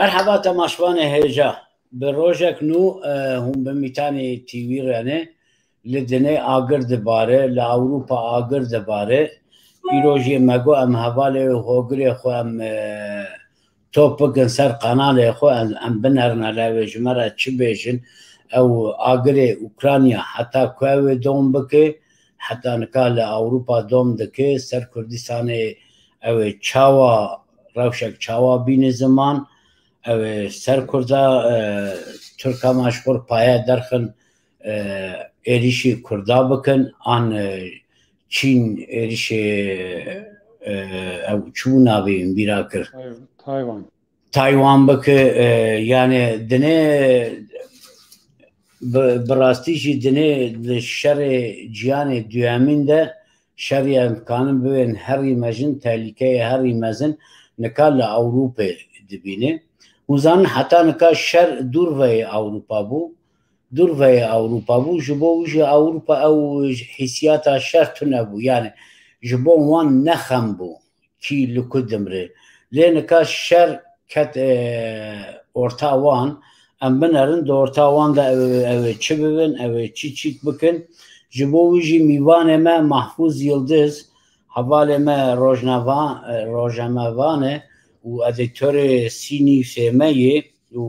مرحبا تماشوان هێژە bi rojek nû hûn bi mîtanê tîvî rene li dinê agir dibare li Ewropa agir dibare îro jê me got em hevalê hogirê xwe em top bikin ser qenalê xwe em binerin elewê ji me re çi bêjin ew agirê Ukrayna heta ku ew ê dom bike heta nika li Ewropa dom dike ser Kurdistanê ew ê çawa rewşek çawa bîne ziman ew ser Kurda Tirka meşhur paye derxin êrişî Kurda bikin an Çîn êrişê ew çû navê min bîra kir Taywan bike yani dinê bi rastî jî dinê li şerê ciyanê duyemîn de şerê dikanin bibên herî mezin tehlikeyê herî mezin nika li Ewropê dibîne hûn zanin heta nika şer dûr veyê Ewropa bû dûr veyê Ewropa bû ji bo wî jî Ewropa ew hîsiyata şer tune bû yani ji bo wan nexembû kî li ku dimre lê nika şer ket orta wan em binerin di orta wan de ew ê çi bibin ew ê çî çîk bikin ji bo wî jî mîvanê me Mahfûz Yildiz hevalê me rojnamevan e û edîtörê Sînî Fêmeyê û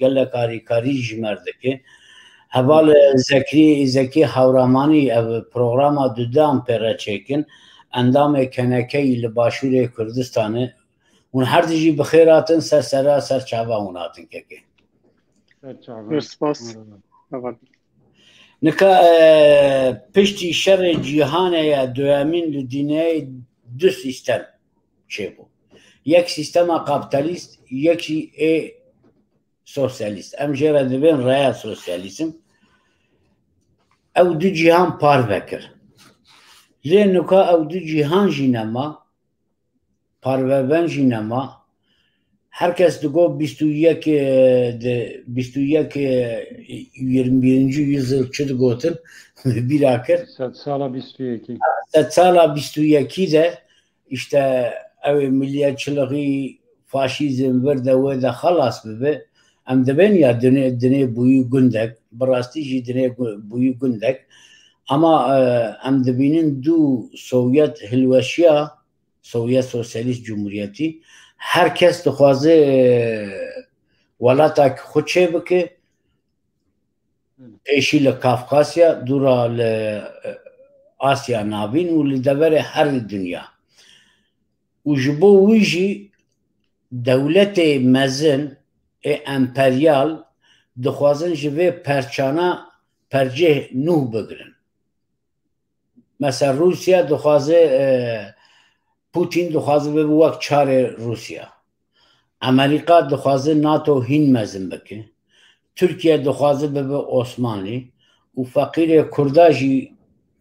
gelek alîkarî ji me dike heval Zekî Hewramanî ev programa dudan pê re çêkin endamê kenekeyî li başûrê Kurdistanê hûn her di jî bi xêr hatin sersera ser çava hûn hatin kekê nika piştî şerê cîhanê ya duyemîn li dîneyê du sîstem çêbû yek sîstema kapitalîst yekî ê sosyalîst em jê re dibên rêya sosyalîzm ew du cîhan par vekir lê nika ew du cîhan jî nema parveven jî nema herkes digot bîst û yek 21. yüzyıl çi digotin bîra kir sed sala bîst û yekî de işte ew ê milliyetçiliğî faşîzm vir de wê de xelas bibe em dibên ya dinê bûyî gundek bi rastî jî dinê bûyî gundek ama em dibînin du Sovyet hilweşiya Sovyet Sosyalîst Cumhuriyetî herkes dixwaze welateke xwe çê bike pêşî li Kafkasya dûra li Asya navîn û li deverê herî dunya û ji bo wî jî dewletê mezin ê emperyal dixwazin ji vê perçana perceh nû bigirin mesela Rûsya dixwaze Putin dixwaze bibe wek çarê Rûsya Amerîka dixwaze NATO hîn mezin bike Tirkiye dixwaze bibe Osmanlî û feqîrê Kurda jî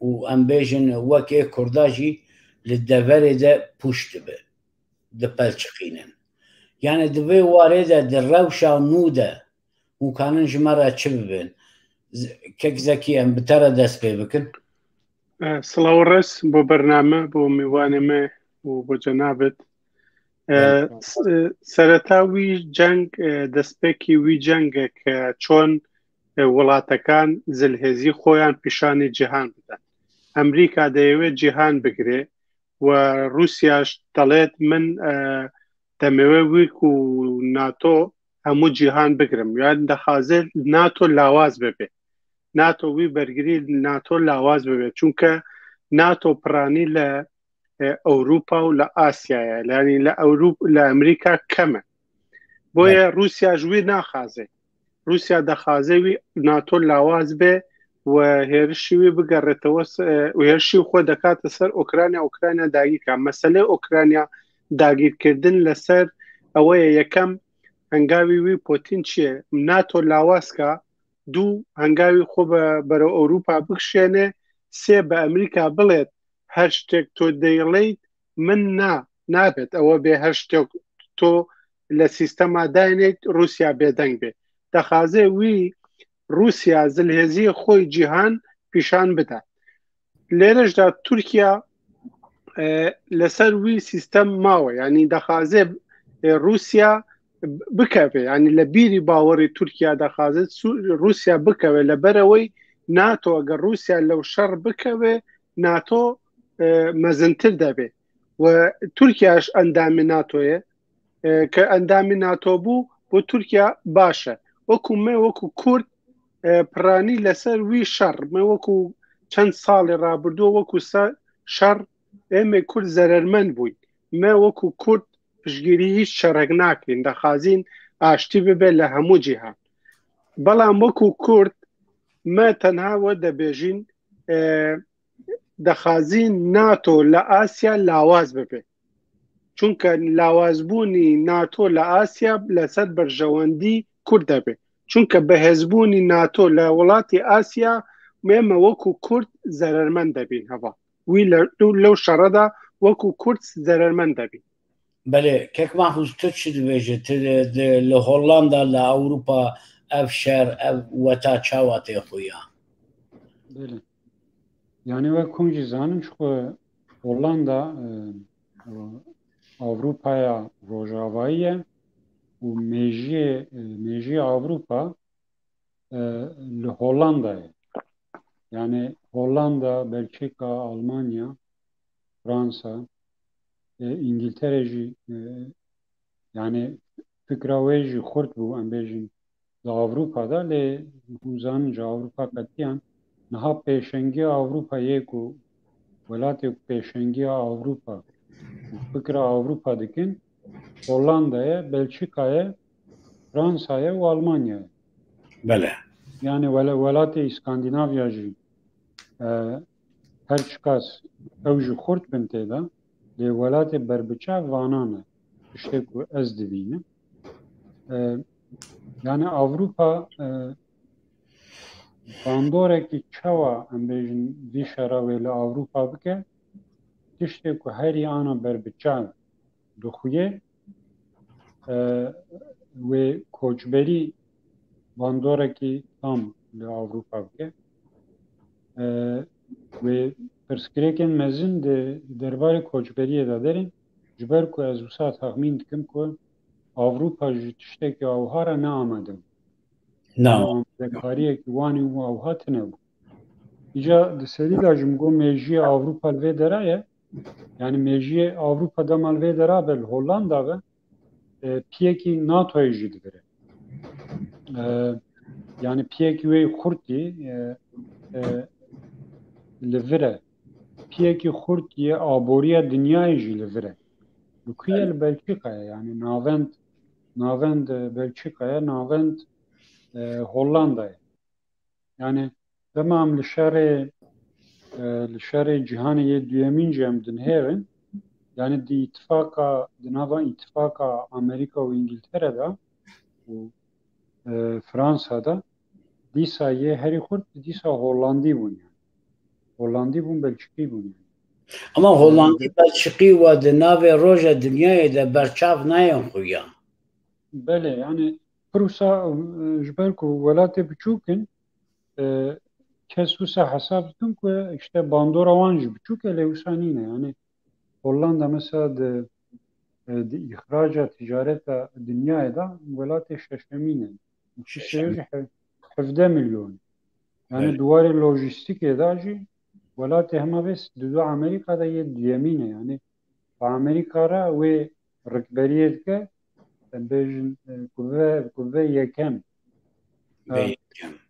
û em bêjin wekê Kurda jî li deverê de pûç dibe dipelçixînin yani di vê warê de di rewşa nû de hûn kanin ji me re çi bibin kek Zekî em bi te re dest pê bikin سڵاو ڕێز بۆ بەرنامە بۆ میوانێ me û بۆ cenabet سەرەتا وî ceng destpêkî wî cengê ke çۆn welatەکان zilhêzî xۆyan pîşanî cîhan bidin Emerîka dەیەوێت cîhan bigire و Rûsyaş دەڵێت من دەمەوێ وî ku NATO hemû cîhan bigirim yan dixwaze NATO lawaz bibe NATO wî bergirî NATO lawaz bibe çûnke NATO piranî li Ewropa û li Asyaya yanî li Emerîka kem e boye Rûsya ji wî naxwaze Rûsya dixwaze wî NATO lawaz be û hêrişî wî bigerîtewe û hêrişî xwe dikate ser Ukrayna dagîr ka meselê Ukrayna dagîrkirdin li ser ew ye yekem hengavî wî Putin çi ye NATO lawaz ka dû hengavî xwe bere Ewropa bikişêne sê bi Emerîka biڵێt her ştek tu dêyîleyt min nabet ew bê her ştek tu li sîstema dayînê Rûsya bêdeng be dixwaze wî Rûsya zilhêziyê xwe cîhan pîşan bide lêre ji de Tirkiye li ser wî sîstem mawe yanî dixwaze Rûsya بکەوێ ینی لە بیری باوەڕی تورکیا دەخوازێت رووسیا بکەوێت لە بەرەوەی ناتۆ ئەگەر رووسیا لەو شەڕ بکەوێ ناتۆ مەزنتر دەبێت و تورکیاش ئەندامی ناتۆیە کە ئەندامی ناتۆ بوو بۆ تورکیا باشە وەکو مێ وەکو کورد پرانی لەسەر وی شەڕ مێ وەکو چەند ساڵی ڕابردووە وەکو شەڕ ئێمە کورد زەرمەند بووین مێ وەکو کورد پشگیری هیچ شەڕێک ناکەین دەخوازین ئاشتی ببێت لە هەموو جیهان بەڵام وەکو کورد مە تەنهاوە دەبێژین دەخوازین ناتۆ لە ئاسیا لاواز ببێت چونکە لاوازبوونی ناتۆ لە ئاسیا لەسەر بەرژەوەندی کورد دەبێت چونکە بەهێزبوونی ناتۆ لە وڵاتی ئاسیا مێمە وەکو کورد زەرمەند دەبین هەوا وی لەو شەڕەدا وەکو کورد زەرمەند دەبین بەێ کەک ماخوستر چ دەبێژێت لە هۆڵاندا لە ئەوروپا ئەف شەر وەتا چاواتێ خۆیان یعنی وە کۆنجی زانم خۆ هۆڵاندا ئەوروپایا ڕۆژاواییە و مێژی ئەوروپا لە هۆڵاندایە یعنی هۆڵاندا بەلچیکا ئەڵمانیا فرانسا ئینگلتەرێژی یعنی فکراوێژی خورد بوو ئەم بێژین لە ئەوروپادا لێ هوزانجا ئەوروپا قەتیان نها پێشەنگی ئەوروپا یەک و وڵاتێک پێشەنگی ئەوروپا فکرا ئەوروپا دکن هۆڵاندایە بەلچیکایە فرانسایە و ئەڵمانیایە بەێ یعنی وڵاتی ئیسکاندیناڤیاژی هەر چ کەس ئەوژی خورد بن تێدا لێ وڵاتی بربچاو وانانە شتێک و ئەس دبینە یعنی ئەوروپا باندۆرێکی چاوە ئەم بێژن وی شەراوێ لە ئەوروپا بکە تشتێک و هەری ئانە بربچاو دخویێ وێ کۆچبەری باندۆرێکی تام لە ئەوروپا بکە وێ پرسکرێکن مەزن دەربارەی کۆچبەریەدا دەرین ji ber ku ez wisa texmîn dikim ku Avrupa ji tiştekî awha re neamade bû amadekariyekî wanî û awha tune bû îca di serî de ji min got mêjiya Avrupa li vê dera ye yani mêjiya Avrupa dema li vê dera be li Hollanda ve piyekî NATOyê jî digire yani piyekî wê xurtî li vir e piyekî xurt yê aboriya dinyayê jî li vir e Lukriye li Belçîkaya yani navend Belçîkaya navend Hollandaya yani dema em li şerê cîhanê yê duyemîn jî em dinhêrin yani di nava îtifaka Amerîka û İngiltere'da û Fransa'da dîsa yê herî xurt dîsa Hollandî bûn yani Hollandî bûn Belçîkî bûn yani Ama Hollandî Belçîkî we di navê roja dinyayê de berçav nayên xûyan Belê yani pirwisa ji ber ku welatê biçûk in kes wisa hesab dikin ku işte bandora wan jî biçûk e lê wisa nîne yani Hollanda mesela di îxraca ticareta dinyayê da welatê şeşemîn e şêjî 17 milyon yani duwarê lojîstîkê da jî welatê hema vê du Amerîka da yê duyemîn e yani Amerîka re wê rikberiyê dike bêjin ku vê yekem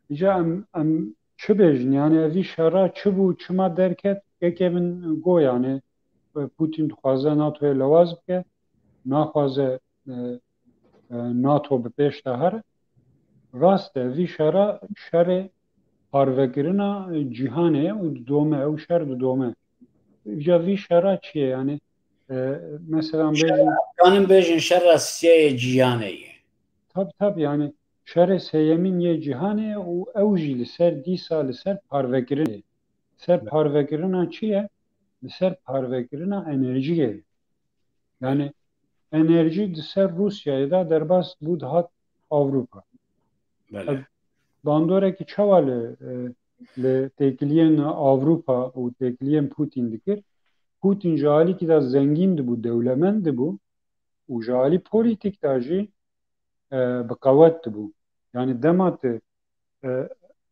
îca em çi bêjin yani evî şera çi bû çima derket yekê min got yani Putin dixwaze NATOyê lewaz bike naxwaze NATO bi pêş de here rast e vî şera şerê parvekirina cîhanê û didome ew şer didome îca vî şera çi ye yani mesela bêjin şerra siyayê cîhanê ye tabii yani şerê seyemîn yê cîhanê û ew jî li ser dîsa li ser parvekirinê ser parvekirina çi ye li ser parvekirina enerjiyê yani enerjî di ser Rusyayê da derbas bû dihat Avrupa bandoreki çawa li têkiliyên Avrupa û têkiliyên Putin dikir Putin ji alî da zengîn dibû dewlemend dibû û ji alî polîtîk da jî بقوت بو يعني دمات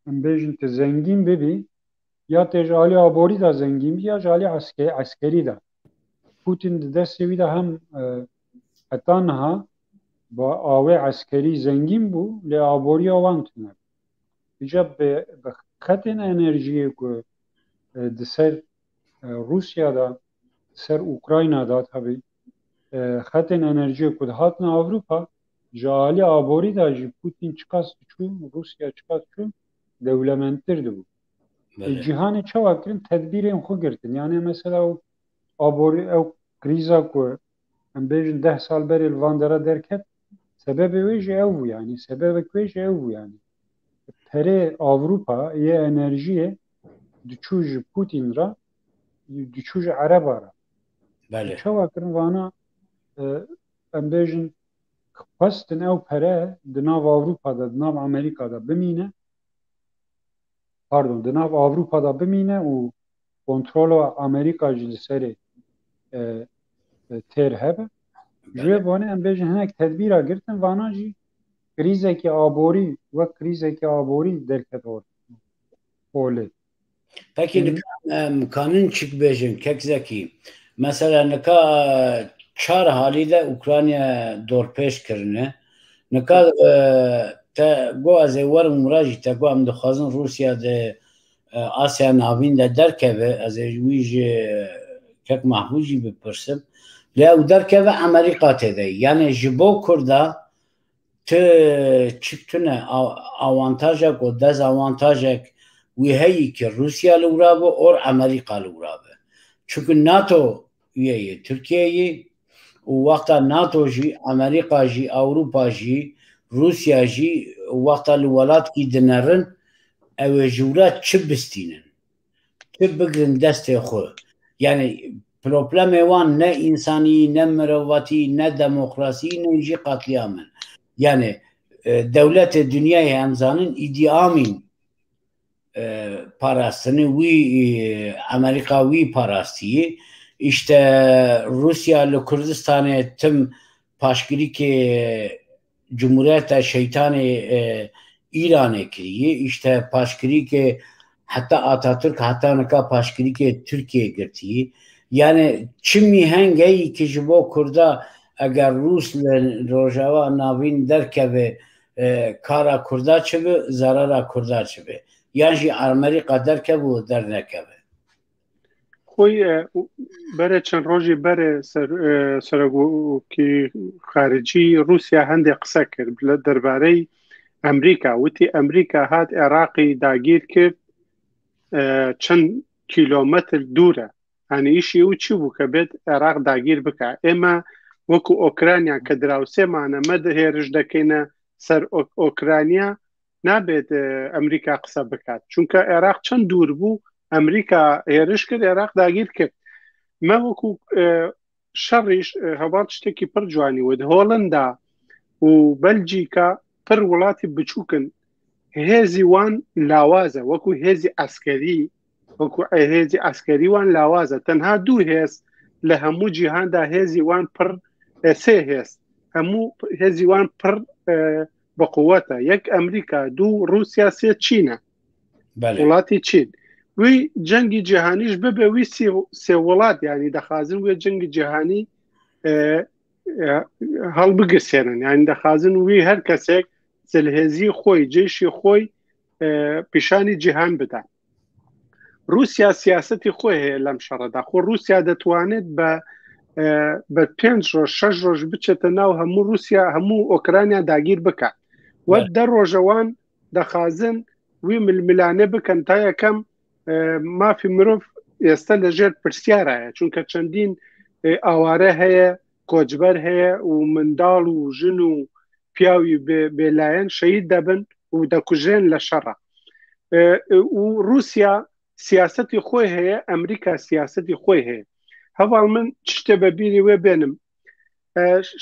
امبیجن زنگین ببی یا تجالی آبوری دا زنگین بی یا جالی عسکری دا پوتین دستی وی دا هم حتی نها با آوه عسکری زنگین بو لی آبوری آوان تونه ایجا به خط انرژی که دسر روسیا دا سر اوکراینا دا tabi خط انرژی که هاتنا اوروپا جالی آبوری دا جی پوتین چکاست چون روسیا چکاست چون دولمنتر دو جهان چوا کردن تدبیر خو گرتن yani mesela o آبوری او kriza که ام بیجن 10 سال بری الواندرا درکت سبب ویج او yani سبب ویج او yani پره اوروپا یه انرژی دچوج پوتین را دچوج عرب را بله چوا کردن وانا ام بیجن خواستن او پره دناو اوروپا دا دناو امریکا دا بمینه pardon دناو اوروپا دا بمینه و کنترل امریکا جلسری تر هبه جوی بانه ام بیجن هنک تدبیر گرتن وانا جی کریزه که آبوری و کریزه که آبوری درکت اوله peki kanın çık bejin kek zeki mesela neka çar halide Ukrayna dorpeş kirine neka te go az war muraji te go am dixwazin Rusya de Asya navîn de derkeve az wî ji kek mahbûjî bipirsim lê ew derkeve Amerîka tê de yani ji bo Kurda ti çıktune avantajek û dezavantajek wî heyî ki Rusya li wira be or Amerîka li wira be çünkü NATO üyeyê Türkiye'yê û wexta NATO jî Amerîka jî Ewropa jî Rusya jî wexta li welatkî dinerin ew ê ji wira çi bistînin çi bigirin destê xwe yani problemê wan ne însanî ne mirovatî ne demokrasî ne jî qetliamın yani devletê dünyayê em zanin Îdî Amîn parastini wî Amerîka wî parastiyê işte Rusya li Kurdistanê tim paşgirîkê Cumhuriyeta Şeytanê İranê kiriye işte paşgirîkê heta Atatürk heta nika paşgirîkê Türkiye girtiye yani çi mîhengeyî ki ji bo Kurda eger Rûs li rojava navîn derkeve kara Kurda çibe zarara Kurda çibe yan jî Amerîka derkeve û dernekeve خۆی بەرە چەند ڕۆژی بەرە سەرۆکی خارجی رووسیا هەندێک قسە کرد لە دەربارەی ئەمریکا وتی ئەمریکا هات عێراقی داگیر کرد چەند کیلۆمەتر دوورە هەنی ئیشی و چی بوو کە بێت عێراق داگیر بکە ئێمە وەکو ئۆکرانیا کە دراوسێمانە مەدە هێرش دەکەینە سەر ئۆکرانیا نابێت ئەمریکا قسە بکات چونکە عێراق چەند دوور بوو ئەمریکا هێرش کرد عێراق داگیر کرد مە وەکو شەڕیش هەواڵ شتێکی پڕ جوانی ود هۆڵندا و بەلجیکا پڕ وڵاتی بچووکن هێزی وان لاوازە وەکو هێزی ئەسکەری وەکو هێزی ئەسکەری وان لاوازە تەنها دوو هێز لە هەموو جیهاندا هێزی وان پڕ سێ هێز هەموو هێزی وان پڕ بەقووەتە یەک ئەمریکا دوو رووسیا سێ چینە وڵاتی چین وی جەنگی جیهانیش ببێ وی سێ وڵات یانی دەخوازن وێ جەنگی جیهانی هەڵبگرسێنن یانی دەخوازن وی هەر کەسێک زلهێزی خۆی جێشی خۆی پیشانی جیهان بدات رووسیا سیاسەتی خۆی هەیە لەم شەڕەدا خۆ رووسیا دەتوانێت بە 5 ڕۆژ 6 ڕۆژ بچێتە ناو هەموو رووسیا هەموو ئۆکرانیا داگیر بکات وە دە ڕۆژەوان دەخوازن وی ململانێ بکەن تا یەکەم مافی مرۆڤ ئێستا لەژێر پرسیارایە چونکە چەندین ئاوارە هەیە کۆچبەر هەیە و منداڵ و ژن و پیاوی بێلایەن شەهید دەبن و دەکوژێن لە شەڕە و رووسیا سیاسەتی خۆی هەیە ئەمریکا سیاسەتی خۆی هەیە هەواڵ من شتێ بەبیری وێ بێنم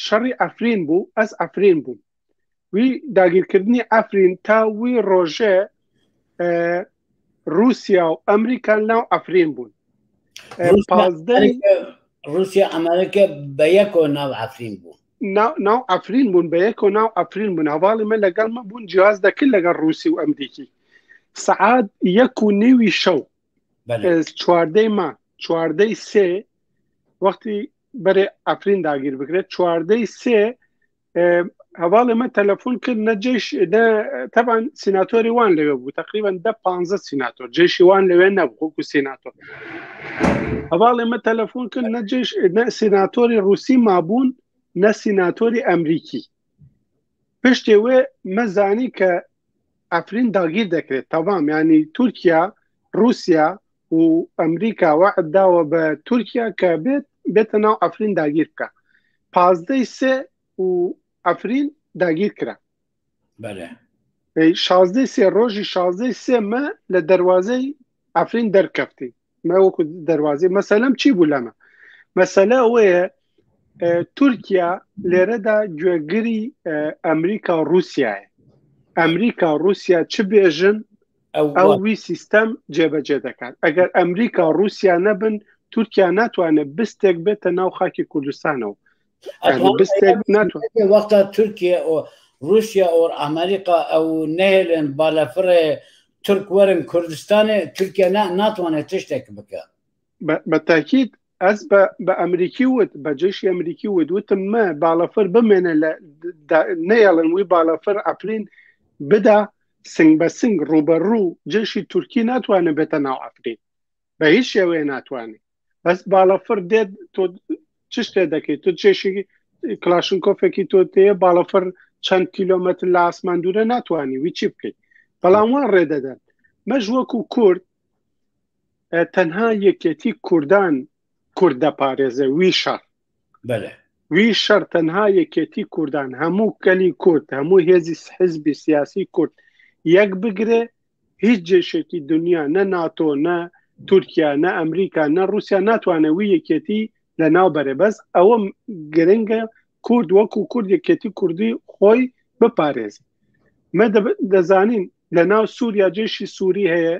شەڕی ئەفرین بوو ئەس ئەفرین بوو وی داگیرکردنی ئەفرین تا وی ڕۆژێ رووسیا و ئەمریکا ناو ئەفرین بوون رووسیا ئەمریکا بە یەکۆ ناو ئەفرین بوو ناو ئەفرین بوون بە یەک و ناو ئەفرین بوون هەواڵی من لەگەڵ مە بوون جیاز دەکرد لەگەڵ رووسی و ئەمریکی سعات 1:30 شەو چواردەی ما چواردەی سێ وەختی بەرێ ئەفرین داگیر بکرێت چواردەی سێ هەواڵی مە تەلەفۆن کرد نەجێش تەبان سیناتۆری وان لەوێ بوو تقریبا 10-15 سیناتۆر جێشی وان لەوێ نەبوو وەکو سیناتۆر هەواڵی مە تەلەفۆن کرد نەجێش نە سیناتۆری رووسی مابوون نە سیناتۆری ئەمریکی پشتێ وێ مەزانی کە ئەفرین داگیر دەکرێت تەمام ینی تورکیا رووسیا و ئەمریکا وعد داوە بە تورکیا کە بێتە ناو ئەفرین داگیر بکە 15 سێ و ئەفرین داگیر کرا 16 سێ ڕۆژی 16 سێ مە لە دەواازەی ئەفرین دەرکەفتی مە وەکو دەواازی مەسەلەم چی بوو لەمە مەسەلە ئەوەیە تورکیا لێرەدا گوێگری ئەمریکا و رووسایە ئەمریکا و رووسیا چ بێژن ئەو وی سیستەم جێبەجێ دەکات ئەگەر ئەمریکا و رووسیا نەبن تورکیا ناتوانێت بستێک بێتە ناو خاکی کوردستانەوە وەختە تورکیا و رووسیا و ئەمریکا ئەو نەهێلن بالەفرێ تورک وەرن کوردستانê تورکیا ناتوانێت تشتێک بکە بەتاکید ئەس بە ئەمریکی وت بە جێشی ئەمریکی وتم مە باڵەفر بمێنە لە نەیەڵن وی باڵەفر ئەفرین بدا سنگ بە سنگ ڕوبەڕوو جێشی تورکی ناتوانێت بێتە ناو ئەفرین بە هیچ شێوەیە ناتوانێت بەس باڵەفر دێت تۆ چ شتێ دەکەیت تۆ جێشی کلاشنکۆفێکی تۆ تەیە باڵەفر چەند کیلۆمەتر لە ئاسمان دوورە ناتوانانی وی چی بکەیت بەڵام وان ڕێدەدەن مەژ وەکو کورد تەنها یەکێتی کوردان کورد دەپارێزە وی شەڕ تەنها یەکێتی کوردان هەموو کەلی کورد هەموو هێزی حزبی سیاسی کورد یەک بگرێ هیچ جێشێکی دنیا نە ناتۆ نە تورکیا نە ئەمریکا نە رووسیا ناتوانێت وی یەکێتی لە ناو بەرێ بەس ئەوە گرنگە کورد وەکو کورد یەکێتی کوردی خۆی بپارێز مە دەزانین لە ناو سووریا جێشی سووری هەیە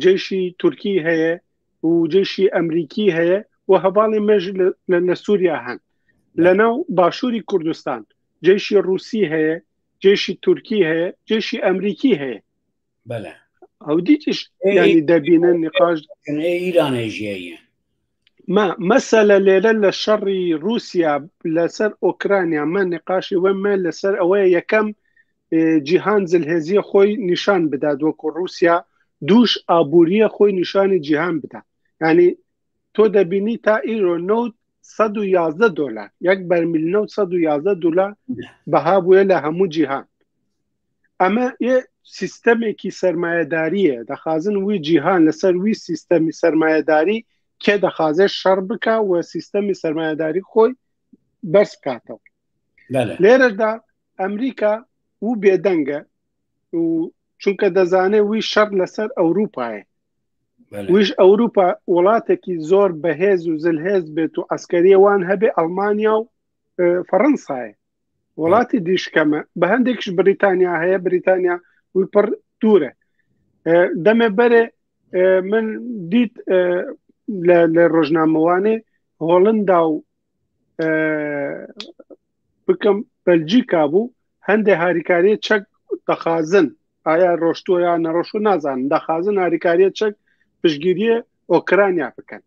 جێشی تورکی هەیە و جێشی ئەمریکی هەیە و هەواڵی مێژ لە سووریا هەن لە ناو باشووری کوردستان جێشی رووسی هەیە جێشی تورکی هەیە جێشی ئەمریکی هەیە ئەو دیتیش ینی دەبینن نقاش ئیرانێژیە مەسەلە لێرە لە شەڕی رووسیا لەسەر ئۆکرانیا من نقاشی وەمە لەسەر ئەوەیە یەکەم جیهان جلهێزیە خۆی نیشان بدات وەکو رووسیا دووش ئابووریە خۆی نیشانی جیهان بدات ینی تۆ دەبینی تا ئیرۆ نەوت $111 یەک بەرمیل $111 بەها بووە لە هەموو جیهان ئەمە یە سیستەمێکی سەرمایەداریە دەخوازن وی جیهان لەسەر وی سیستەمی سەرمایەداری کێ دەخوازێت شەڕ بکە و سیستەمی سەرمایەداری خۆی بەرز بکاتەوە لێرەدا ئەمریکا و بێدەنگە و چونکە دەزانێت وی شەڕ لەسەر ئەوروپایە ویش ئەوروپا وڵاتێکی زۆر بەهێز و زلهێز بێت و ئەسکەریەوان هەبێ ئەڵمانیا و فەڕەنسایە وڵاتی دیشکەمە بە هەندێکش بریتانیا هەیە بریتانیا وی پڕ دوورە دەمێ بەرێ من دیت لە ڕۆژنامەوانێ هۆڵندا و بکەم بەلجیکا بوو هەندێک هاریکاریە چەک دەخازن ئایا ڕۆشتووە یا نەڕۆشتووە نازانم دەخازن هاریکاریە چەک پشگیریە ئۆکرانیا بکەن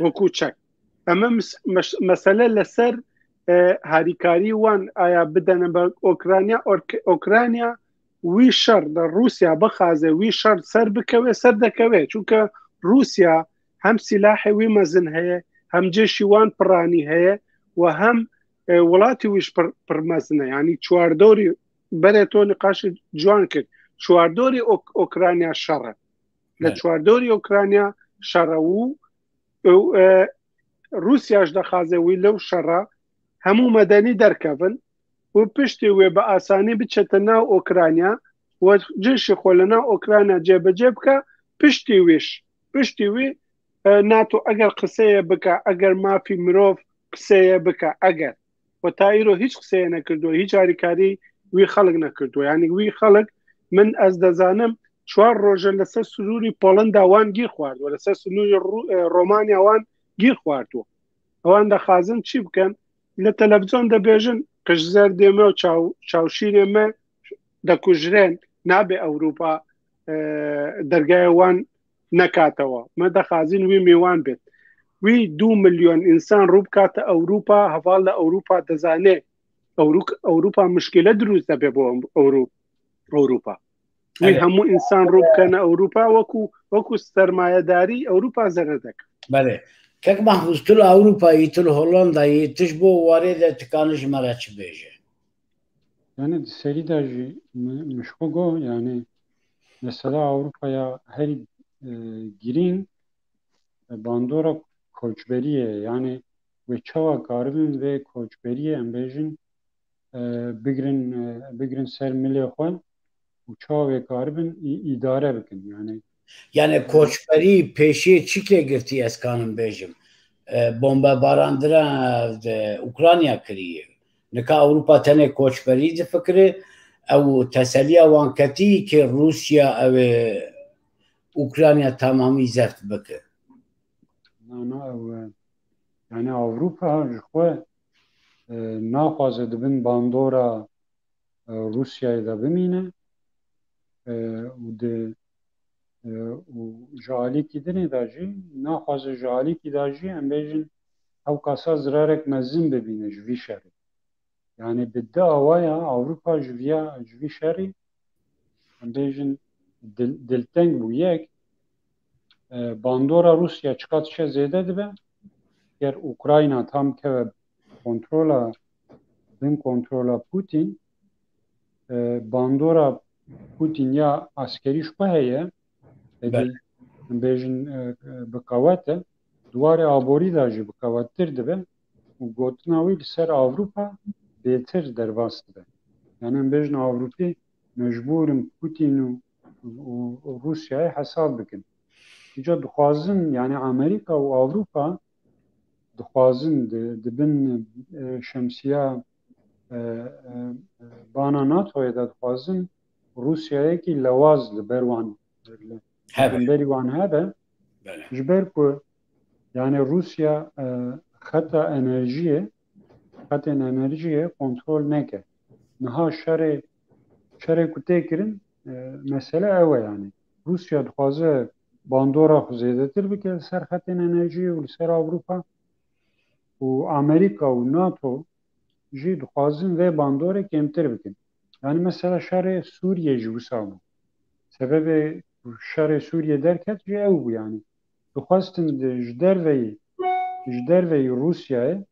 وەکو چەک ئەمە مەسەلە لەسەر هاریکاری وان ئایا بدەنە بە ئۆکرانیا وی شەڕ لە رووسیا بخازێ وی شەڕ سەر بکەوێ سەر دەکەوێت چونکە رووسیا هەم سیلاحی وی مەزن هەیە هەم جێشی وان پڕانی هەیە و هەم وڵاتی ویش پڕمەزنە ینی چواردۆری بەرێتۆ نقاشی جوان کرد چواردۆری ئۆکرانیا شەڕە لە چواردۆری ئۆکرانیا شەڕە و رووسیاش دەخازەوەی لەو شەڕە هەموو مەدەنی دەرکەون و پشتی وێ بە ئاسانی بچێتە ناو ئۆکرانیا و جێشی خۆ لە ناو ئۆکرانیا جێبەجێ بکە پشتی وێ ناتۆ ئەگەر قسەیە بکە ئەگەر مافی مرۆڤ قسەیە بکە ئەگەر و تا ئیرۆ هیچ قسەیە نەکردووە هیچ هاریکاری وی خەڵک نەکردووە ینی وی خەڵک من ئەس دەزانم 4 ڕۆژە لەسەر سنووری پۆڵەندا وان گیر خواردووە لەسەر سنووری ڕۆمانیا وان گیر خواردووە ئەوان دەخوازن چی بکەن لە تەلەڤیزۆن دەبێژن قژزەر دێمە و چاوشیرێمە دەکوژرێن نابێ ئەوروپا دەرگای وان نەکاتەوە مە دەخازین وی میوان بێت وی 2 ملیۆن ئینسان ڕوو بکاتە ئەوروپا هەواڵ لە ئەوروپا دەزانێ ئەوروپا مشکلە دروست دەبێ بۆ ئەوروپا وی هەموو ئینسان ڕوو بکەنە ئەوروپا وەکو سەرمایەداری ئەوروپا زەرە دەکات. بەێ کەک مەحفوظ تل ئەوروپایی تل هۆڵندایی تش بۆ وارێدە تکانش مەرە چ بێژێ yani serî jî mişxugo yani mesela Avrupa'ya her girîn bandora koçberiye yani ve çawa karibin ve koçberiye em bêjin bigrin ser milê xwe û çawa vê karibin îdare bikin yani koçberî pêşê çikê girtî ez kanim bêjim bombebarandira Ukrayna kiriye nika Avrupa tenê koçberî difikire ew teseliya wan ketî ki Rusya ew Ukrayna tamamî zeft bike. Yani Avrupa ji xwe naxwaze dibin bandora Rusyayê de bimîne û ji alîkî dinê de jî naxwaze ji alîkî de jî em bêjin ew qasa zirarek mezin bibîne ji vî şerê. Yani bi di awaya Avrupa ji vî şerê em bêjin dilteng bû yek bandora Rusya çiqat şe zêde dibe ger Ukrayna tam keve kontrola Putin bandora Putin ya askerî xwe heye bêjin bi qewete duwarê aborî de jî bi qewettir dibe û gotina wî li ser Avrupa bêtir derbas dibe. Yani em bêjin Avrupî mecbûrin Putin û Rusyayê hesab bikin. Îca dixwazin yani Amerîka û Avrupa dixwazin dibin şemsiya bana NATO'ya da dixwazin Rusyayekî lewaz li ber wan berî wan hebe ji ber ku yani Rusya xetên enerjiyê kontrol neke. Niha şerê ku tê kirin mesele ew e yani. Rusya dixwaze bandora xwe zêdetir bike li ser xetên enerjiyê û li ser Avrupa û Amerîka û NATO jî dixwazin vê bandorê kêmtir bikin. Yani mesela şerê Sûriye jî wisa bû. Sebebê şerê Sûriye derket jî ew bû yani. Dixwastin ji derveyî Rusyayê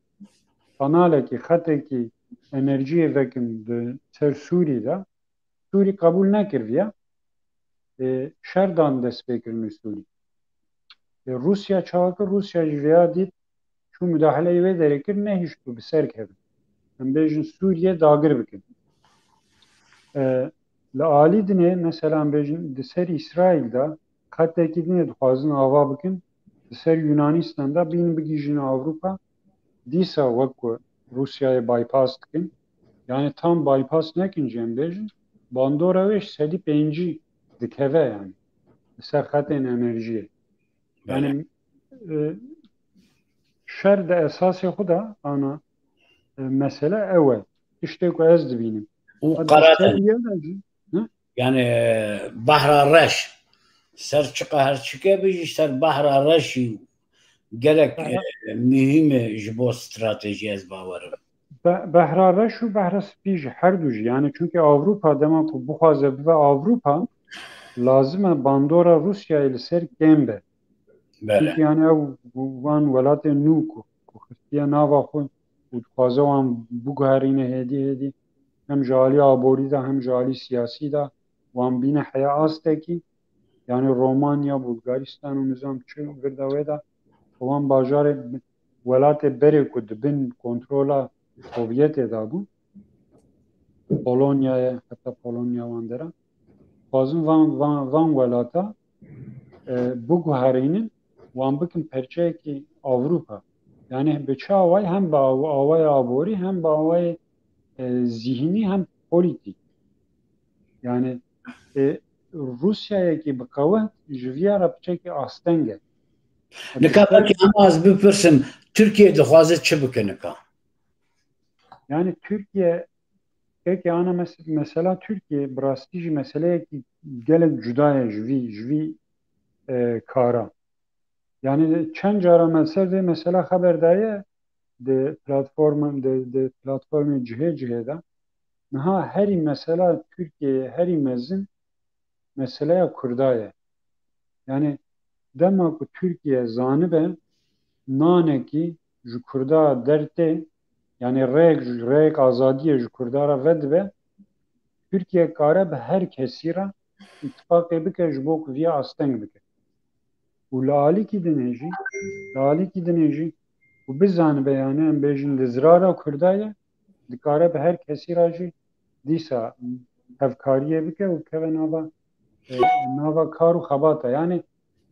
kanalekî xetekî enerjiyê vekin di ser Sûrî de Sûrî qebûl nekiriye şerdan dest pêkirin li Sûrî. Rusya çawakir Rusya ji vêya dît çû müdaheleyê wê derê kir nehîştû bi ser kevin. Em bêjin Sûriye dagir bikin. Li alî dinê mesela em bêjin di ser İsraîl'da xetekî dinê dixwazin ava bikin di ser Yunanistan'da bînin bigîjin Avrupa dîsa wekku Rusyayê bypass dikin. Yani tam bypass nekin jî em bêjin bandora wê ji sedî pêncî dikeve yani li ser xetên enerjiyê. Yani şer de esasê xwe da ana mesele ew e. Tiştê ku ez dibînim. Yani Bahra Reş ser çiqa her çike bijî ser Bahra Reşî gerek mühim ji bo strateji ez bawerim. Bahra Reş û Bahra Spî ji her du jî yani çünkü Avrupa dema ku bixwaze bibe Avrupa lazim e bandora Rusyayê li ser kêm be. Çünkü yani ew wan welatên nû ku xistiye nava xwe û dixwaze wan biguherîne hêdî hem ji alî aborî de hem ji alî siyasî de wan bîne heya astekî yani Romanya, Bulgaristan û nizam çi girda wê de wan bajarê welatê berê ku dibin kontrola Sovyetê de bû Polonyayê heta Polonya wan dere xwazin van welata biguherînin wan bikin perçeyekî Avrupa. Yani bi çi awayî hem bi awaya aborî hem bi awayê zihnî hem polîtîk. Yani Rusyayekî bi qewet ji vîya re piçekî asteng e. Nika belkî em az bipirsin Tirkiye dixwaze çi bike nika? Yani Türkiye peki ana mesela Türkiye brastici meseleye ki gelek cudaya jvi kara. Yani çend cara mesela haberdaya de platformu ciheda naha heri mesela Türkiye heri mezin meseleye kurdaya. Yani demek ki Türkiye zanibe naneki ji kurda derte yani rek azadiye ji kurdara vedve Türkiye kare be her kesira ittifak bike ji bo kuviya asteng bike. U lali ki dinêjî û bizanibe yani em bêjin li zirara Kurdaya dikare be her kesîra jî dîsa hevkariye bike û keve nava kar û xebata. Yani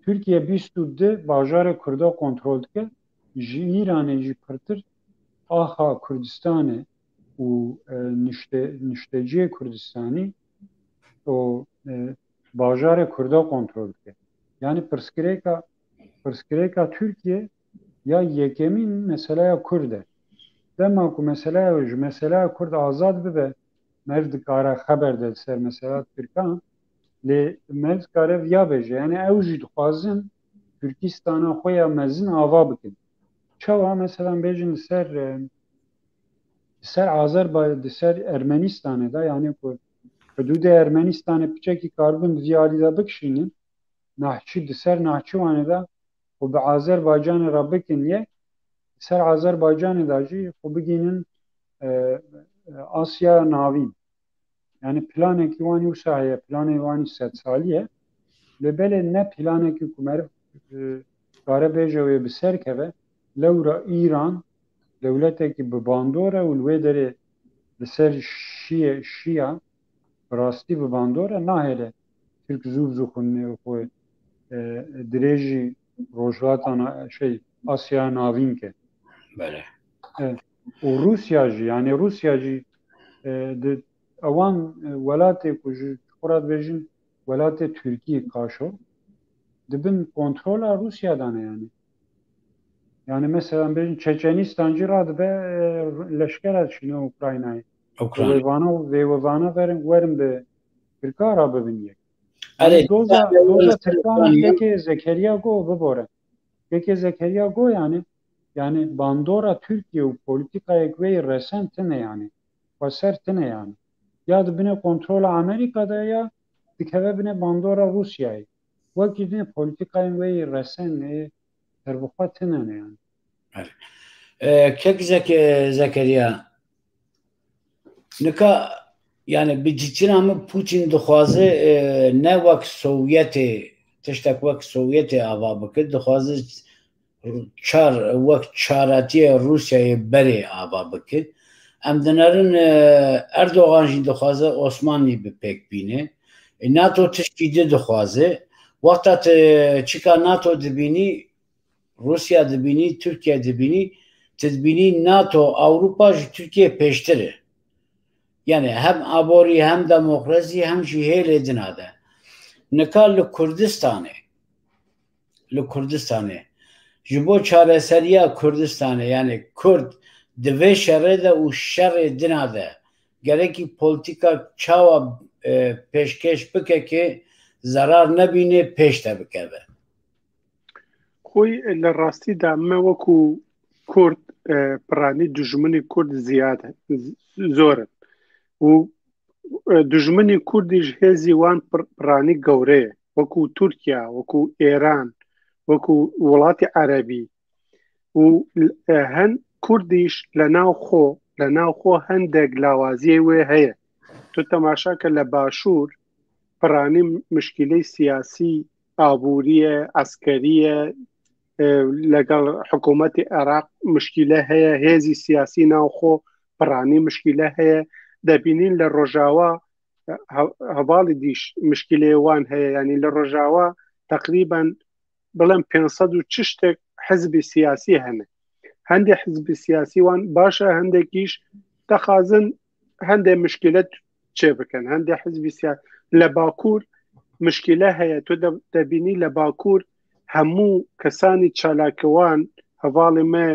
Türkiye bîst û di bajarê Kurda kontrol dike ji İranê jî pirtir aha Kurdistanê û nişteciyê Kurdistanî o bajarê Kurda kontrol dike. Yani pirsgirêka Türkiye ya yekemîn meseleya Kurd e. Dema ku meseleya Kurd azad bibe merv dikare xeber de ser mesela Türkan lê merv dikare viya bêje. Yani ew jî dixwazin Türkistana xwe ya mezin ava bikin. Çawa mesela bêjin li ser Ermenistanê da yani ku hudûdê Ermenistanê piçekî karbin viyalî de bikişînin nahçî di ser Nahçıvanê de û bi Azerbaycanê re bikin yek ser Azerbaycanê de jî xwe bigînin Asya navîn. Yani planekî wanî wisa heye, planê wanî sed salî ye. Li belê ne planekî ku meriv kare bêje wê bi ser keve, lewra İran dewletekî bi bandor e û li wê derê li ser Şiya bi rastî bi bandor e nahêle Türk zû xwe dirêjî rojhilata Asya navîn ke. بله û Rusya jî yani Rusya jî di ewan welatê ku ji xwe re dibêjin welatê Tirkiyê kaşo dibin kontrola Rusya'dan yani. Yani mesela bêjin Çeçenistan jî radibe leşkera çîne Ukraynayê. اوکراین Vêvana werin bi Tirka re bibin yek. اره Yani doza Tirkan geke Zekeriya go bibore. Geke Zekeriya go yani bandora Türkiye û politikaya wê resen tune yani. Xweser tune yani. Ya dibine kontrola Amerika'da ya dikeve bine bandora Rusya'yı. Wekî dine politikayên wê resen terbixwe tune yani. کک زکریا نکا yani bir ciddi ama Putin dixwaze ne wek Sovyetê tiştek wek Sovyetê ava bike dixwaze wek çaretiya Rusyayê berê ava bike em dinerin Erdogan jî dixwaze Osmanlî bi pêk bîne NATO tişkî de dixwaze wexta çika NATO dibînî Rusya dibînî Türkiye dibînî tedbînî NATO Avrupa ji Türkiye pêştir e. Yani hem aborî hem demokrasî hem jî hêlê dinade. Nika li Kurdistanê ji bo çareseriya Kurdistanê yani Kurd di vê şerê de û şerê dinade gerekî politika çawa pêşkêş bike ki zarar nebîne pêş de bikeve. Xwe li rastî de me wekû Kurd piranî dijminê Kurd ziyad zor in û dijminê Kurdî ji hêzî wan piranî gewre ye wekû Tirkiye, wekû Êran, wekû welatê Erebî û Kurdîş li nav xwe hindek lawaziyê wê heye. Tu temaşa ke li başûr piranî mişkîlê siyasî, abûriye, askeriye لەگەڵ حکوومەتی عێراق مشکیلە هەیە هێزی سیاسی ناوخۆ پڕانی مشکیلە هەیە دەبینین لە ڕۆژاوا هەواڵی دیش مشکلێوان هەیە ینی لە ڕۆژاوا تقریبا بڵێم 500 و چ شتێک حزبی سیاسی هەنە هەندێک حزبی سیاسی وان باشە هەندێکیش دەخوازن هەندێک مشکلت چێ بکەن هەندێک حزبی سیاسی لە باکوور مشکلە هەیە تۆ دەبینی لە باکوور هەموو کەسانی چالاکەوان هەواڵی me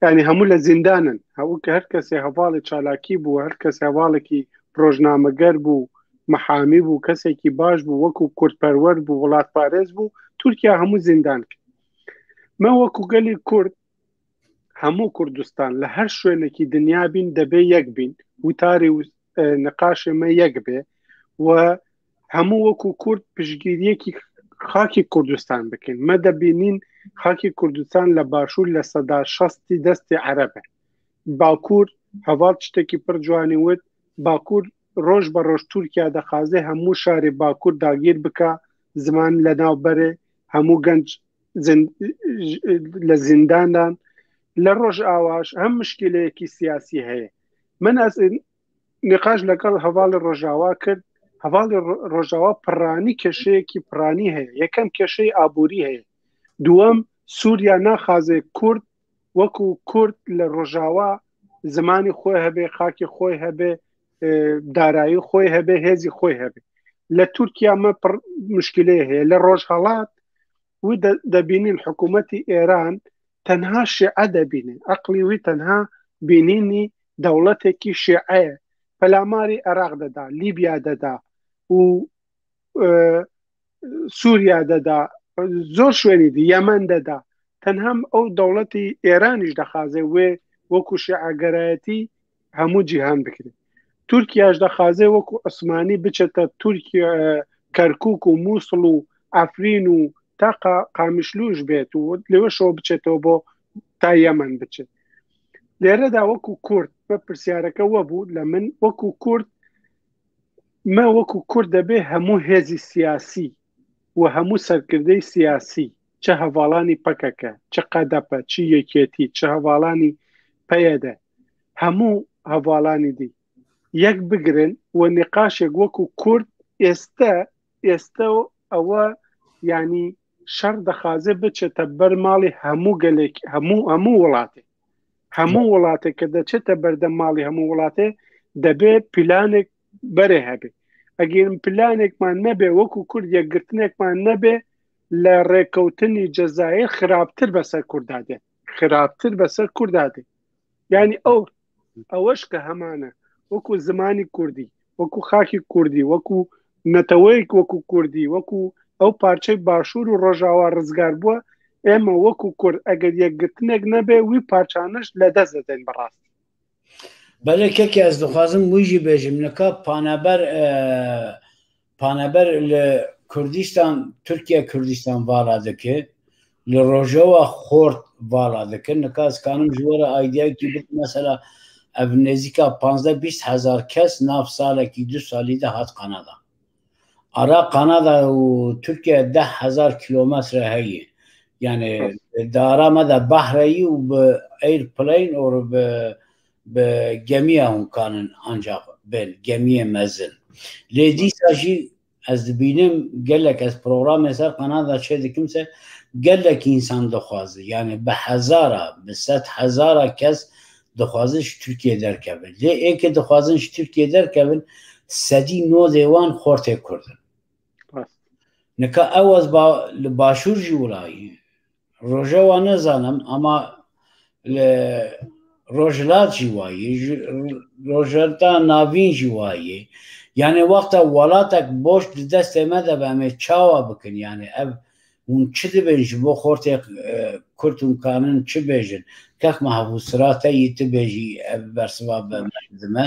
ینی هەموو لە زیندانن هەوو کە هەر کەسێ هەواڵی چالاکی بوو هەر کەس هەواڵێکی ڕۆژنامەگەر بوو محامی بوو کەسێکی باش بوو وەکو کورتپەروەر بوو وڵات پارێز بوو تورکیا هەموو زیندان کرد مە وەکو گەلی کورد هەموو کوردستان لە هەر شوێنێکی دنیا بین دەبێ یەک بین وتاری نقاشمە یەک بێ و هەموو وەکو کورد پشگیریەکی خاکی کوردستان بکەین مە دەبینین خاکی کوردستان لە باشوور لە سەدا شەستی دەستی عەرەبە باکوور هەواڵ شتێکی پڕ جوانی وت باکوور ڕۆژ بە ڕۆژ تورکیا دەخوازێ هەموو شاری باکوور داگیر بکە زمان لە ناوبەرێ هەموو گەنج لە زینداندان لە ڕۆژ ئاواش هەم مشکلەیەکی سیاسی هەیە من نقاش لەگەڵ هەواڵی ڕۆژاوا کرد هەواڵی ڕۆژاوا پڕانی کێشەیەکی پڕانی هەیە یەکەم کێشەی ئابووری هەیە دووەم سووریا ناخازێ کورد وەکو کورد لە ڕۆژاوا زمانی خۆی هەبێ خاکی خۆی هەبێ دارایی خۆی هەبێ هێزی خۆی هەبێ لە تورکیا مە مشکلەیە هەیە لە ڕۆژهەڵات و دەبینین حکوومەتی ئێران تەنها شیعە دەبینێ عەقلی وی تەنها بینینی دەوڵەتێکی شیعەیە پەلاماری عێراق دەدا لیبیا دەدا و سووریا دەدا زۆر شوێنی دی یەمەن دەدا تەنها ئەو دەوڵەتی ئێرانیش دەخازێ وێ وەکو شیعەگەرایەتی هەموو جیهان بکرێت تورکیاش دەخازێ وەکو عوسمانی بچێتە تورکیا کەرکووک و مووسڵ و ئەفرین و تا قامیشلوش بێت و لێوەشەوە بچێتەوە بۆ تا یەمەن بچێت لێرەدا وەکو کورد بە پرسیارەکە وەبوو لە من وەکو کورد ما وەکو کورد دەبێ هەموو هێزی سیاسی و هەموو سەرکردەی سیاسی چه هەواڵانی پەکەکە چه قەدەپە چی یەکێتی چه هەواڵانی پەیەدە هەموو هەواڵانی دی یەک بگرن و نقاشێک وەکو کورد ئێستا ئەوە ینی شەڕ دەخازێ بچێتە بەر ماڵی هەموو گەلێک هەموو وڵاتێ هەموو وڵاتێک کە دەچێتە بەردەم ماڵی هەموو وڵاتێ دەبێت پیلانێک بەرێ هەبێ ئەگەر پلانێکمان نەبێ وەکو کورد یەکگرتنێکمان نەبێ لە ڕێکەوتنی جەزایر خراپتر بەسەر کوردادێ خراپتر بەسەر کوردادێ ینی ئەوەش کە هەمانە وەکو زمانی کوردی وەکو خاکی کوردی وەکو نەتەوەیەک وەکو کوردی وەکو ئەو پارچەی باشوور و ڕۆژاوا ڕزگار بووە ئێمە وەکو کورد ئەگەر یەکگرتنێک نەبێ وی پارچانش لە دەست دەدەین بەڕاست بەلێکێکی ئەس دەخوازم ویژی بێژم نەکە پانەبەر لە کوردستان تورکیا کوردستان ڤاڵا دەکێ لە ڕۆژەوە خۆرد ڤاڵا دەکەن نەکاسکانم ژوەرە ئایدیایکی بێت مەسەلا ئەڤ نێزیکا 15-20,000 کەس ناو ساڵێکی 2 ساڵیدا هات قەنەدا ئارا قەنەدا و تورکیا 10,000 کیلۆمەترە هەیە یعنی دارامەدا بەحرەیی و بە ئەیرپلەین ئۆر بە گەمیە هونکانن ئەنجا بێن گەمیە مەزن لێ دیساژی ئەس دبینم gelek ez programê ser qenada çê dikim se gelekî insan dixwaze yani bi hezara bi 100,000 kes dixwazin ji Tirkiye derkevin lê êkê dixwazin ji Tirkiye derkevin sedî nodê wan xortê Kurdin nika ew ez li başûr jî wilayî rojeva nezanim ama li rojhilat jî wayê rojhilata navîn jî wayê yani wexta welatek boş di destê me de be em ê çawa bikin yani ev hûn çi dibin ji bo xortê Kurd û kanin çi bêjin kek me hevûsirateyî tu bêjî ev bersiva be dime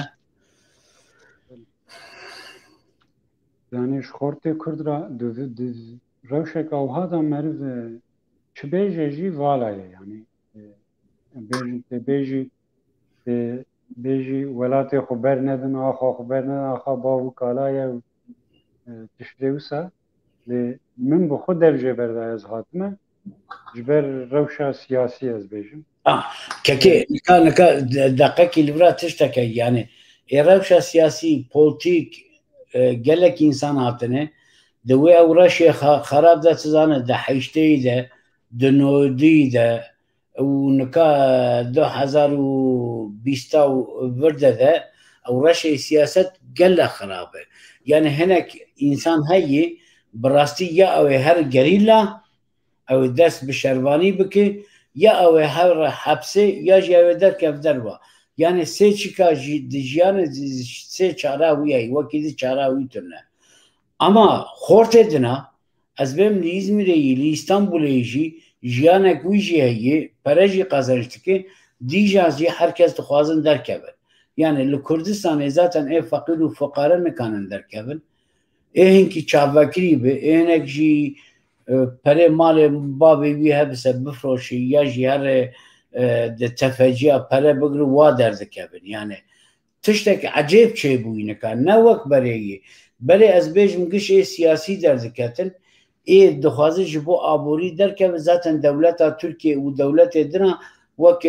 yani ji xortê Kurd ra rewşeka wiha da meriv çi bêje jî vala ye yani bêjî bêjî welatê xwe bernedin axa xwe bernedin axa bav û kalaye tiştê wisa lê min bi xwe dev jê berda ez hatime ji ber rewşa siyasî ez bêjim kekê nika deqekî li vir tişteke yani ê rewşa siyasî polîtîk gelek însan hatine di wê ew reşê xerab de tu zane di heşteyî de di nodî de û nika 2020 vir de ew reşê siyaset gelek xerab e yani hinek însan heyê bi rastî ya ew ê her gerîla ew ê dest bi şervanî bike یا او هر حبسه یا جاوه در کف در با یعنی سه چیکا جیان سه چاره ویایی وکی دی چاره وی ترنه اما خورت دنا از بیم لی İzmir'e لی İstanbul'e جیانک وی جیهی پرجی قازنشتی که دیجازی herkes دخوازن در کبن yani لکردستان zaten ev fakir و فقاره نکانن در کبن اینکی چاوکری به اینک جی پره مال بابی وی هبسه بفروشی یا جی هر ده تفجیه پره بگرو وا در دکبن yani تشتک عجیب چه بوی نکان نه وقت برای بله از بیجم گشه سیاسی در دکتن دخوازه جبو آبوری در که zaten دولت ترکیه و دولت درنا وک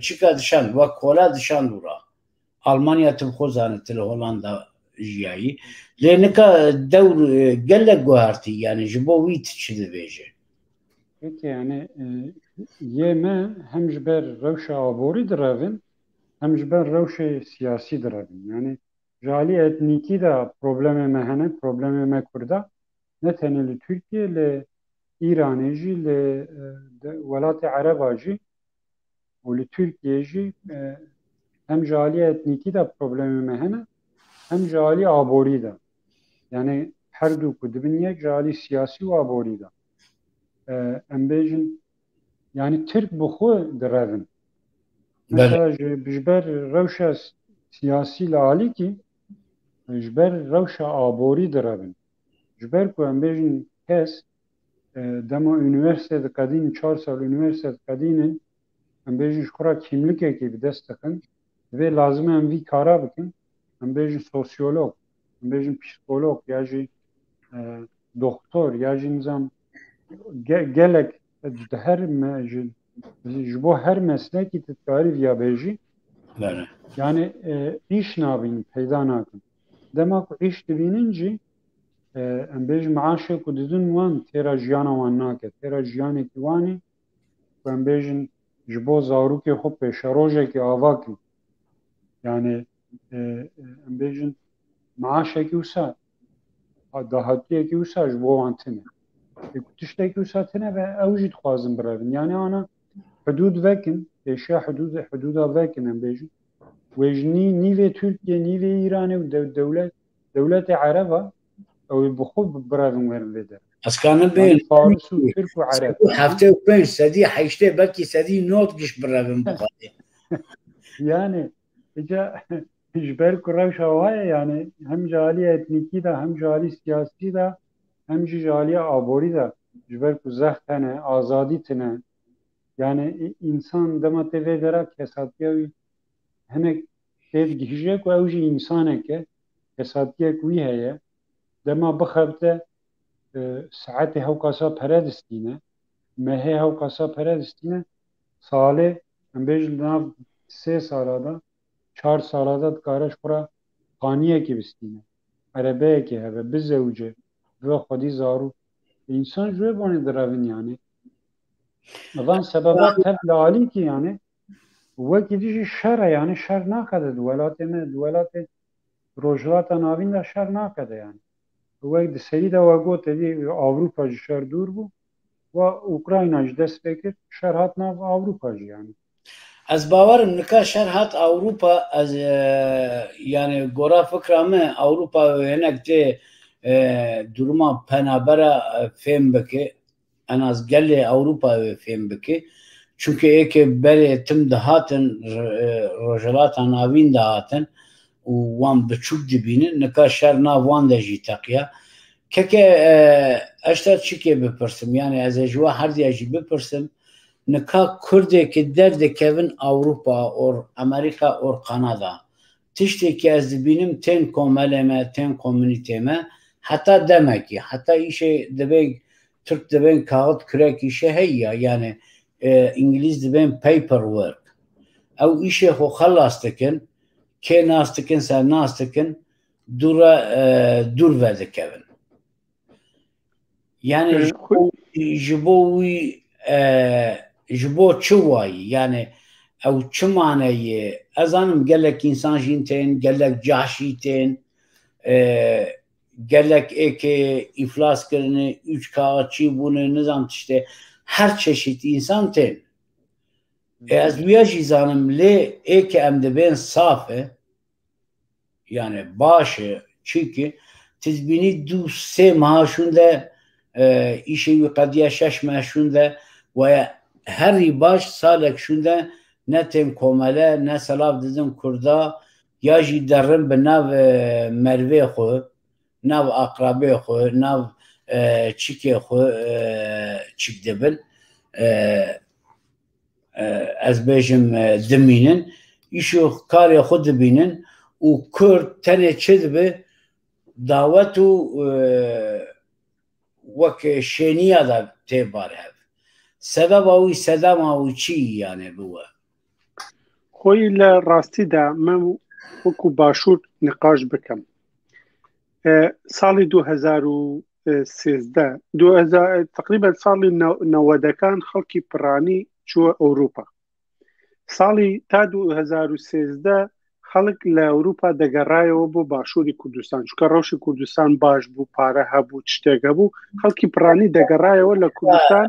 چیکا دشان وک کولا دشان دورا Almanya tüm khozanı tele Hollanda jiyayı leneka devr gellek guharti yani jibo wit çidi veje. Peki yani yeme hem jber rewşa abori diravin hem jber rewşa siyasi diravin yani jali etniki da probleme mehene probleme kurda ne teneli Türkiye le İran'ı le velat-ı Arabacı ve le Türkiye'ci hem jali etniki da problemi mehene hem jali abori da yani her du kudbiniye jali siyasi ve abori da embejin yani Türk buxu diravin mesela jber rewşa siyasi le ali ki jber rewşa abori diravin jber ku embejin kes dema üniversitede kadın 4 sal üniversitede kadının embejin şura kimlik eki bir destekin ve lazım hem bir kara bakın hem bejin sosyolog hem bejin psikolog ya jı doktor ya jı nizam gelek her bu her mesleki tarif ya beji yani iş nabin peyda nakın demek iş dibininci hem bejin maaşı kududun wan tera jiyana wan nake tera jiyane ki wani hem bejin jibo zaruki hoppe şarojeki avaki yani bejin maaşeki usa dahatiye usa jibo antine kutuşteki usatine ve evjid xwazin biravin yani ana hudud vekin eşya hududa vekin bejin wejni nive Türkiye nive İran devlet Araba o buxu biravin verin veder askanın ben Fars u Türk u Arab hafta u 5 sadi haşte belki sadi not giş biravin buxadi yani jber kuraş havaya yani hem jali etniki da hem jali siyasi da hem jali abori da jber ku zahtene azadi tine yani insan demate vedera kesatiye hemek dev gihje ku evji insane ke kesatiye ku heye dema bxabte saate hawkasa paradistine mehe hawkasa paradistine sale embejna 3 salada 4 salada karaş kura qaniye ki bistine arabe ki have bizewce ve xodi zaru insan jwe bani dravin yani avan sebebat hep lali ki yani ve ki şer yani şer nakade duvalate rojlata navin da şer nakade yani ve de serida ve gote di Avrupa şer dur bu ve Ukrayna dest bekir şer hat nav Avrupa yani از باورم نکا شهر هات اوروپا از یعنی گورا فکرامه اوروپا و هنک ده duruma penabera fem beke en az gelle Avrupa ve fem beke çünkü eke bere tim dahatın rojalatan avin dahatın u wan biçuk dibinin neka şer na wan de jitaqiya keke eşter çike bepirsim yani az ejwa her diye bepirsim neka Kürde ki derde kevin Avrupa or Amerika or Kanada tişteki az dibinin ten komeleme ten komüniteme hatta demek ki hatta işe debek Türk deben kağıt kürek işe heyya yani İngiliz deben paperwork ev işe ho xallastikin ke nastikin sen nastikin dur verdi kevin yani jibo çuvayi yani ev çumaneyi azanım gelek insan jinten gelek cahşiten gelek eke iflas kırını 3 kağıtçı bunu nizam işte her çeşit insan ten از ویاجی زانم لی ای که ام دبین صافه yani باشه چیکی تزبینی دو سه ماهشون ده ایشی و قضیه 6 ماهشون ده و هری باش سالکشون ده نه تیم کومله نه سلاف دزن کردا یا جی درم به ناو مروه خو ناو اقربه خو ناو چیکی خو چیک دبن از بیشم دمینن ایشو کاری خود دبینن و کرد تنه چه دبه دعوت و وک شنیه دا تیبار هف سبب اوی سدام او چی یعنی بوه خوی لراستی دا من وکو باشور نقاش بکم سالی 2013 تقریبا سالی 90 کان خلکی پرانی چوه اوروپا سالی تا 2013 خلق لە ئەوروپا دەگەڕایەوە بۆ باشووری کوردستان چکە ڕەوشی کوردستان باش بوو پارە هەبوو شتێکە بوو خەڵکی پرانی دەگەڕایەوە لە کوردستان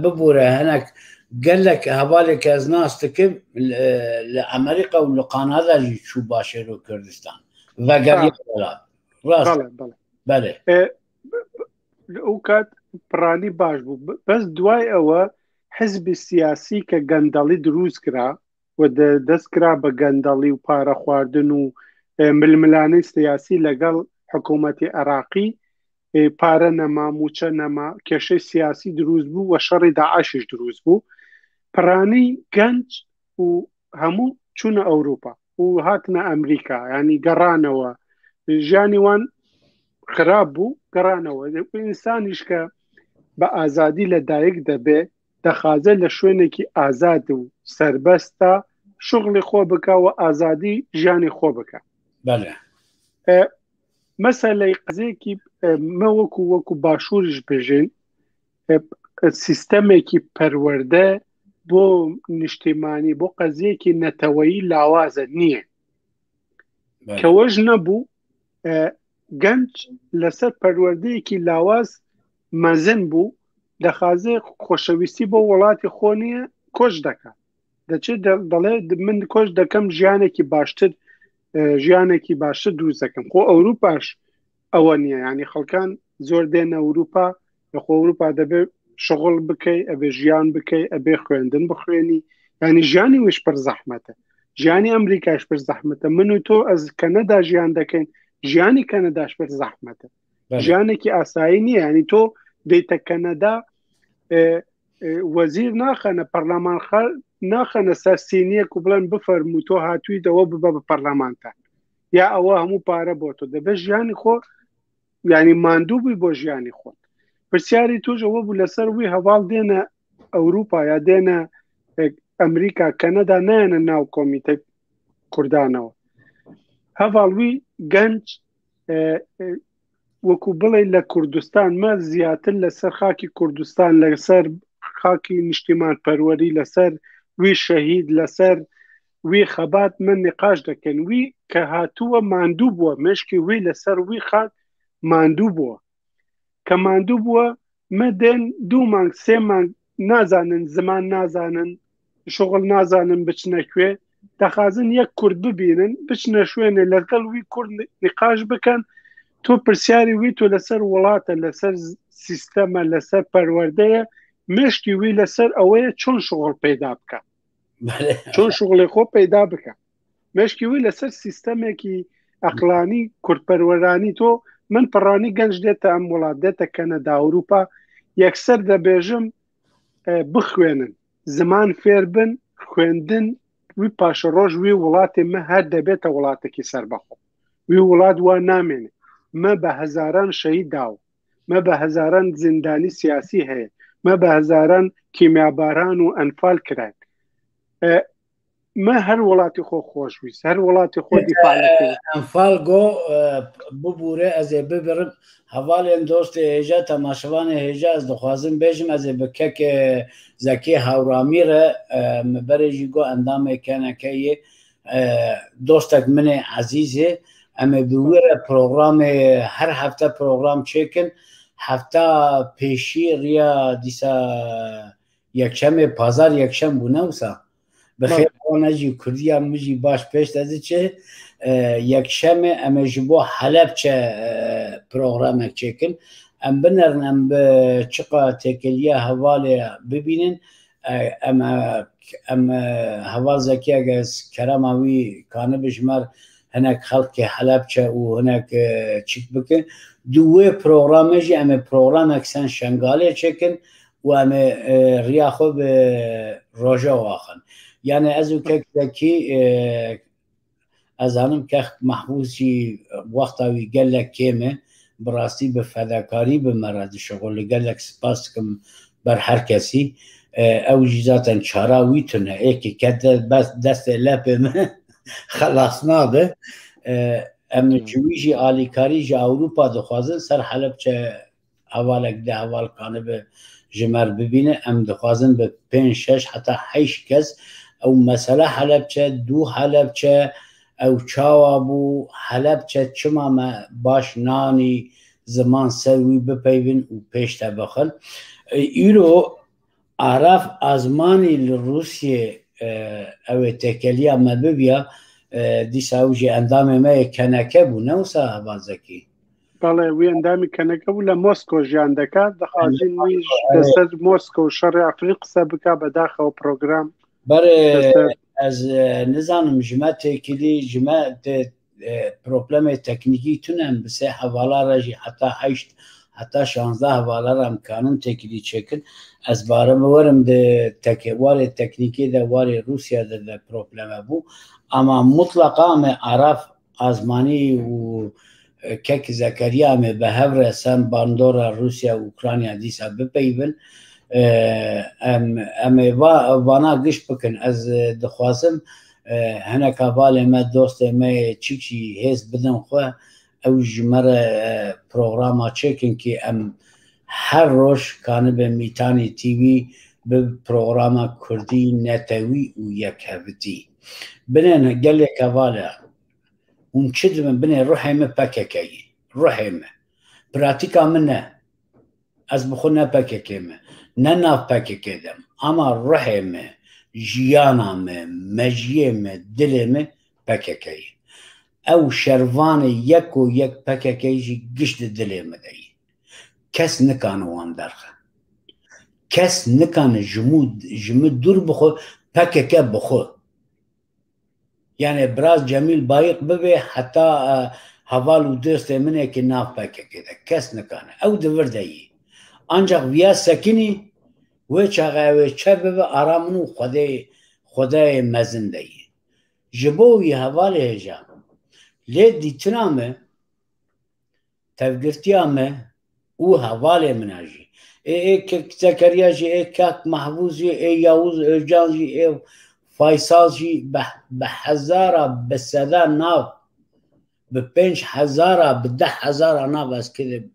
ببوورە هەنێک گەلێک هەواڵێک ئەز ناستکرد لە ئەمریکا و لە قاناداژی چوو باشێر و کوردستان ڤەگەری وڵات ڕاست بەڵێ ئەو کات پرانی باش بوو بەس دوای ئەوە حزبی سیاسی کە گەندەڵی دروست کرا و دەست کرا بە گەندەڵی و پارە خواردن و ململانەی سیاسی لەگەڵ حکوومەتی عێراقی پارە نەما موچە نەما کێشەی سیاسی دروست بوو و شەڕی داعاشیش دروست بوو پرانی گەنج و هەموو چوونە ئەوروپا و هاتنە ئەمریکا ینی گەڕانەوە ژیانی وان خراپ بوو گەڕانەوە ئینسانیش کە بە ئازادی لەدایک دەبێ دەخوازە لە شوێنێکی ئازاد و سربەستە شغلی خۆ بکە و ئازادی ژیانی خۆ بکە مەسەلەی قزێکی وەکو باشووریش بژین سیستەمێکی پەروەردە بۆ نیشتیمانی بۆ قەزیەکی نەتەوەیی لاوازە نییە کەوەش نەبوو گەنج لەسەر پەروەردەیەکی لاواز مەزن بوو دەخوازێ خۆشەویستی بۆ وڵاتی خۆ نییە کۆش دەکات دەچێت دەڵێ من کۆش دەکەم ژیانێکی باشتر دروست دەکەم خۆ ئەوروپاش ئەوە نییە ینی خەڵکان زۆر دێن ئەوروپا لەخۆ ئەوروپا دەبێت شغل بکەی ئەبێ ژیان بکەی ئەبێ خوێندن بخوێنی ینی ژیانی وش پر زەحمەتە ژیانی ئەمریکاش پر زەحمەتە من و تۆ ئەز کەنەدا ژیان دەکەین ژیانی کەنەداش پر زەحمەتە ژیانێکی ئاسایی نییە ینی تۆ دەیتە کەنەدا وەزیر ناخەنە پەرلەمان ناخەنە سەر سینیەک و بڵێن بفەرموو تۆ هاتووی دەوە ببە بە پەرلەمانتان یا ئەوە هەموو پارە بۆ تۆ دەبێت ژیانی خۆ ینی ماندوو بووی بۆ ژیانی خۆت پرسیاری توش ئەوە بوو لەسەر وی هەواڵ دێنە ئەوروپا یا دێنە ئەمریکا کەنەدا نایەنە ناو کۆمیتە کوردانەوە هەواڵوی گەنج وەکو بڵێ لە کوردستان مە زیاتر لەسەر خاکی کوردستان لەسەر خاکی نیشتیمان پەروەری لەسەر وی شەهید لەسەر وی خەبات من نقاش دەکەن وی کە هاتووە ماندوو بووە مشکی وی لەسەر وی خاک ماندوو بووە کە ماندوو بووە مەدێن 2 مانگ 3 مانگ نازانن زمان نازانن شغل نازانن بچنە کوێ دەخوازن یەک کورد ببینن بچنە شوێنێ لەگەڵ وی کورد نقاش بکەن تۆ پرسیاری وی تۆ لەسەر وڵاتە لەسەر سیستەمە لەسەر پەروەردەیە مشتی وی لەسەر ئەوەیە چۆن شغل پەیدا بکە چۆن شغلی خۆ پەیدا بکە مشکی وی لەسەر سیستەمێکی ئەقلانی کوردپەروەرانی تۆ من پڕانی گەنج دێتە ئەم وڵات دێتە کەنەدا ئەوروپا یەکسەر دەبێژم بخوێنن زمان فێر بن خوێندن وی پاشە ڕۆژ وی وڵاتی مە هەر دەبێتە وڵاتێکی سەربەخۆ وی وڵات وا نامێنێ مە بە هەزاران شەهید داوە مە بە هەزاران زیندانی سیاسی هەیە مە بە هەزاران کیمیاباران و ئەنفال کران مە هەر وڵاتی خۆ خۆشویست هەر وڵاتی خۆ دیفاعەکەی ئەنفال گۆ ببوورێ ئەزێ ببرم هەواڵێن دۆستی هێژە تەماشەوانی هێژە ئەس دەخوازم بێژم ئەزێ بکەک زەکی هاورامیرە بەرێژی گۆ ئەندامێکەنەکەیە دۆستێک منێ عەزیزێ ئەمە بوێرە پرۆگرامێ هەر هەفتە پرۆگرام چێکن هەفتە پێشی ڕیا دیسا یکشم پازار یکشم بونه وسا بخیر نجی کردی هم مجی باش پیش دادی چه یکشم ام جبو حلب چه پروگرام چکن ام بنرن ام چقا تکلیه حوالی ببینن ام حوال زکی اگز کراماوی کانه بجمر هناك خلق حلب چه و هناك چیک بکن دوه پروگرام جی ام پروگرام اکسن شنگاله چکن و ام ریاخو به روژا واخن يعني ازو كي ازانم كخ محبوسي وقتاوي قال لك كيمه براسي بفداكاري بمراد الشغل قال لك سباسكم بر حركسي او جيزاتا شاراوي تنه ايكي كده بس دست لابم خلصنا ده ام جويجي آلي كاري جا اوروبا دخوازن سر حلب چه حوالك ده حوال كانه به جمر ببینه ام دخوازن به 5 6 حتی 8 کس او مسئله حلب چه دو حلب چه او چاوا بو حلب چه چما ما باش نانی زمان سوی بپیون و پیش تبخل ایرو عرف ازمانی لروسیه او تکلیه ما ببیا دیساوجی اندام ما کنکه بو نوسا حوازکی بله وی اندامی کنکه بو لموسکو جان دکات دخوازین ویش دستر موسکو شرع افریق سبکا بداخل پروگرام بره از نظام جمع تکلی جمع پروبلم تکنیکی تونم بسه حوالا راجی حتی 8 حتی 16 حوالا را امکانون تکلی چکن از بارم ورم ده وار تکنیکی ده وار روسیا ده پروبلم بو اما مطلقا می عرف ازمانی و کک زکریا می به هفر سن باندورا روسیا و اوکرانیا دیسا بپیون ام وانا گش بکن از دخوازم هنه کابال ما دوست ما چیچی هست بدن خواه او جمره پروگراما چکن که ام هر روش کانه به میتانی تیوی به پروگراما کردی نتوی و یک هفتی بنین گلی کاباله اون چیز من بنین روحی ما پککی روحی ما پراتیکا منه از بخونه پککی ما نه ناف پککی دم اما روحی ما جیانا ما مجیه ما دل ما پککی او شروان یک و یک پککی جی گشت دل ما دی کس نکانه وان درخه کس نکانه جمود دور بخو پککی بخو يعني براز جميل بايق ببي حتى هوال ودرست منه که ناف پککی ده کس نکانه او دور دهی انجا ویا سکنی و چاقه چه ببه آرامنو خدای مزن دهی جبوی حواله هجا لی دیتنامه تفگرتیامه او حواله مناجی ای که زکریا جی ای کاک محفوظی ای یاوز ارجان جی ای فایسال جی به هزارا به صدا ناف به 5000 به 10,000 ناف از که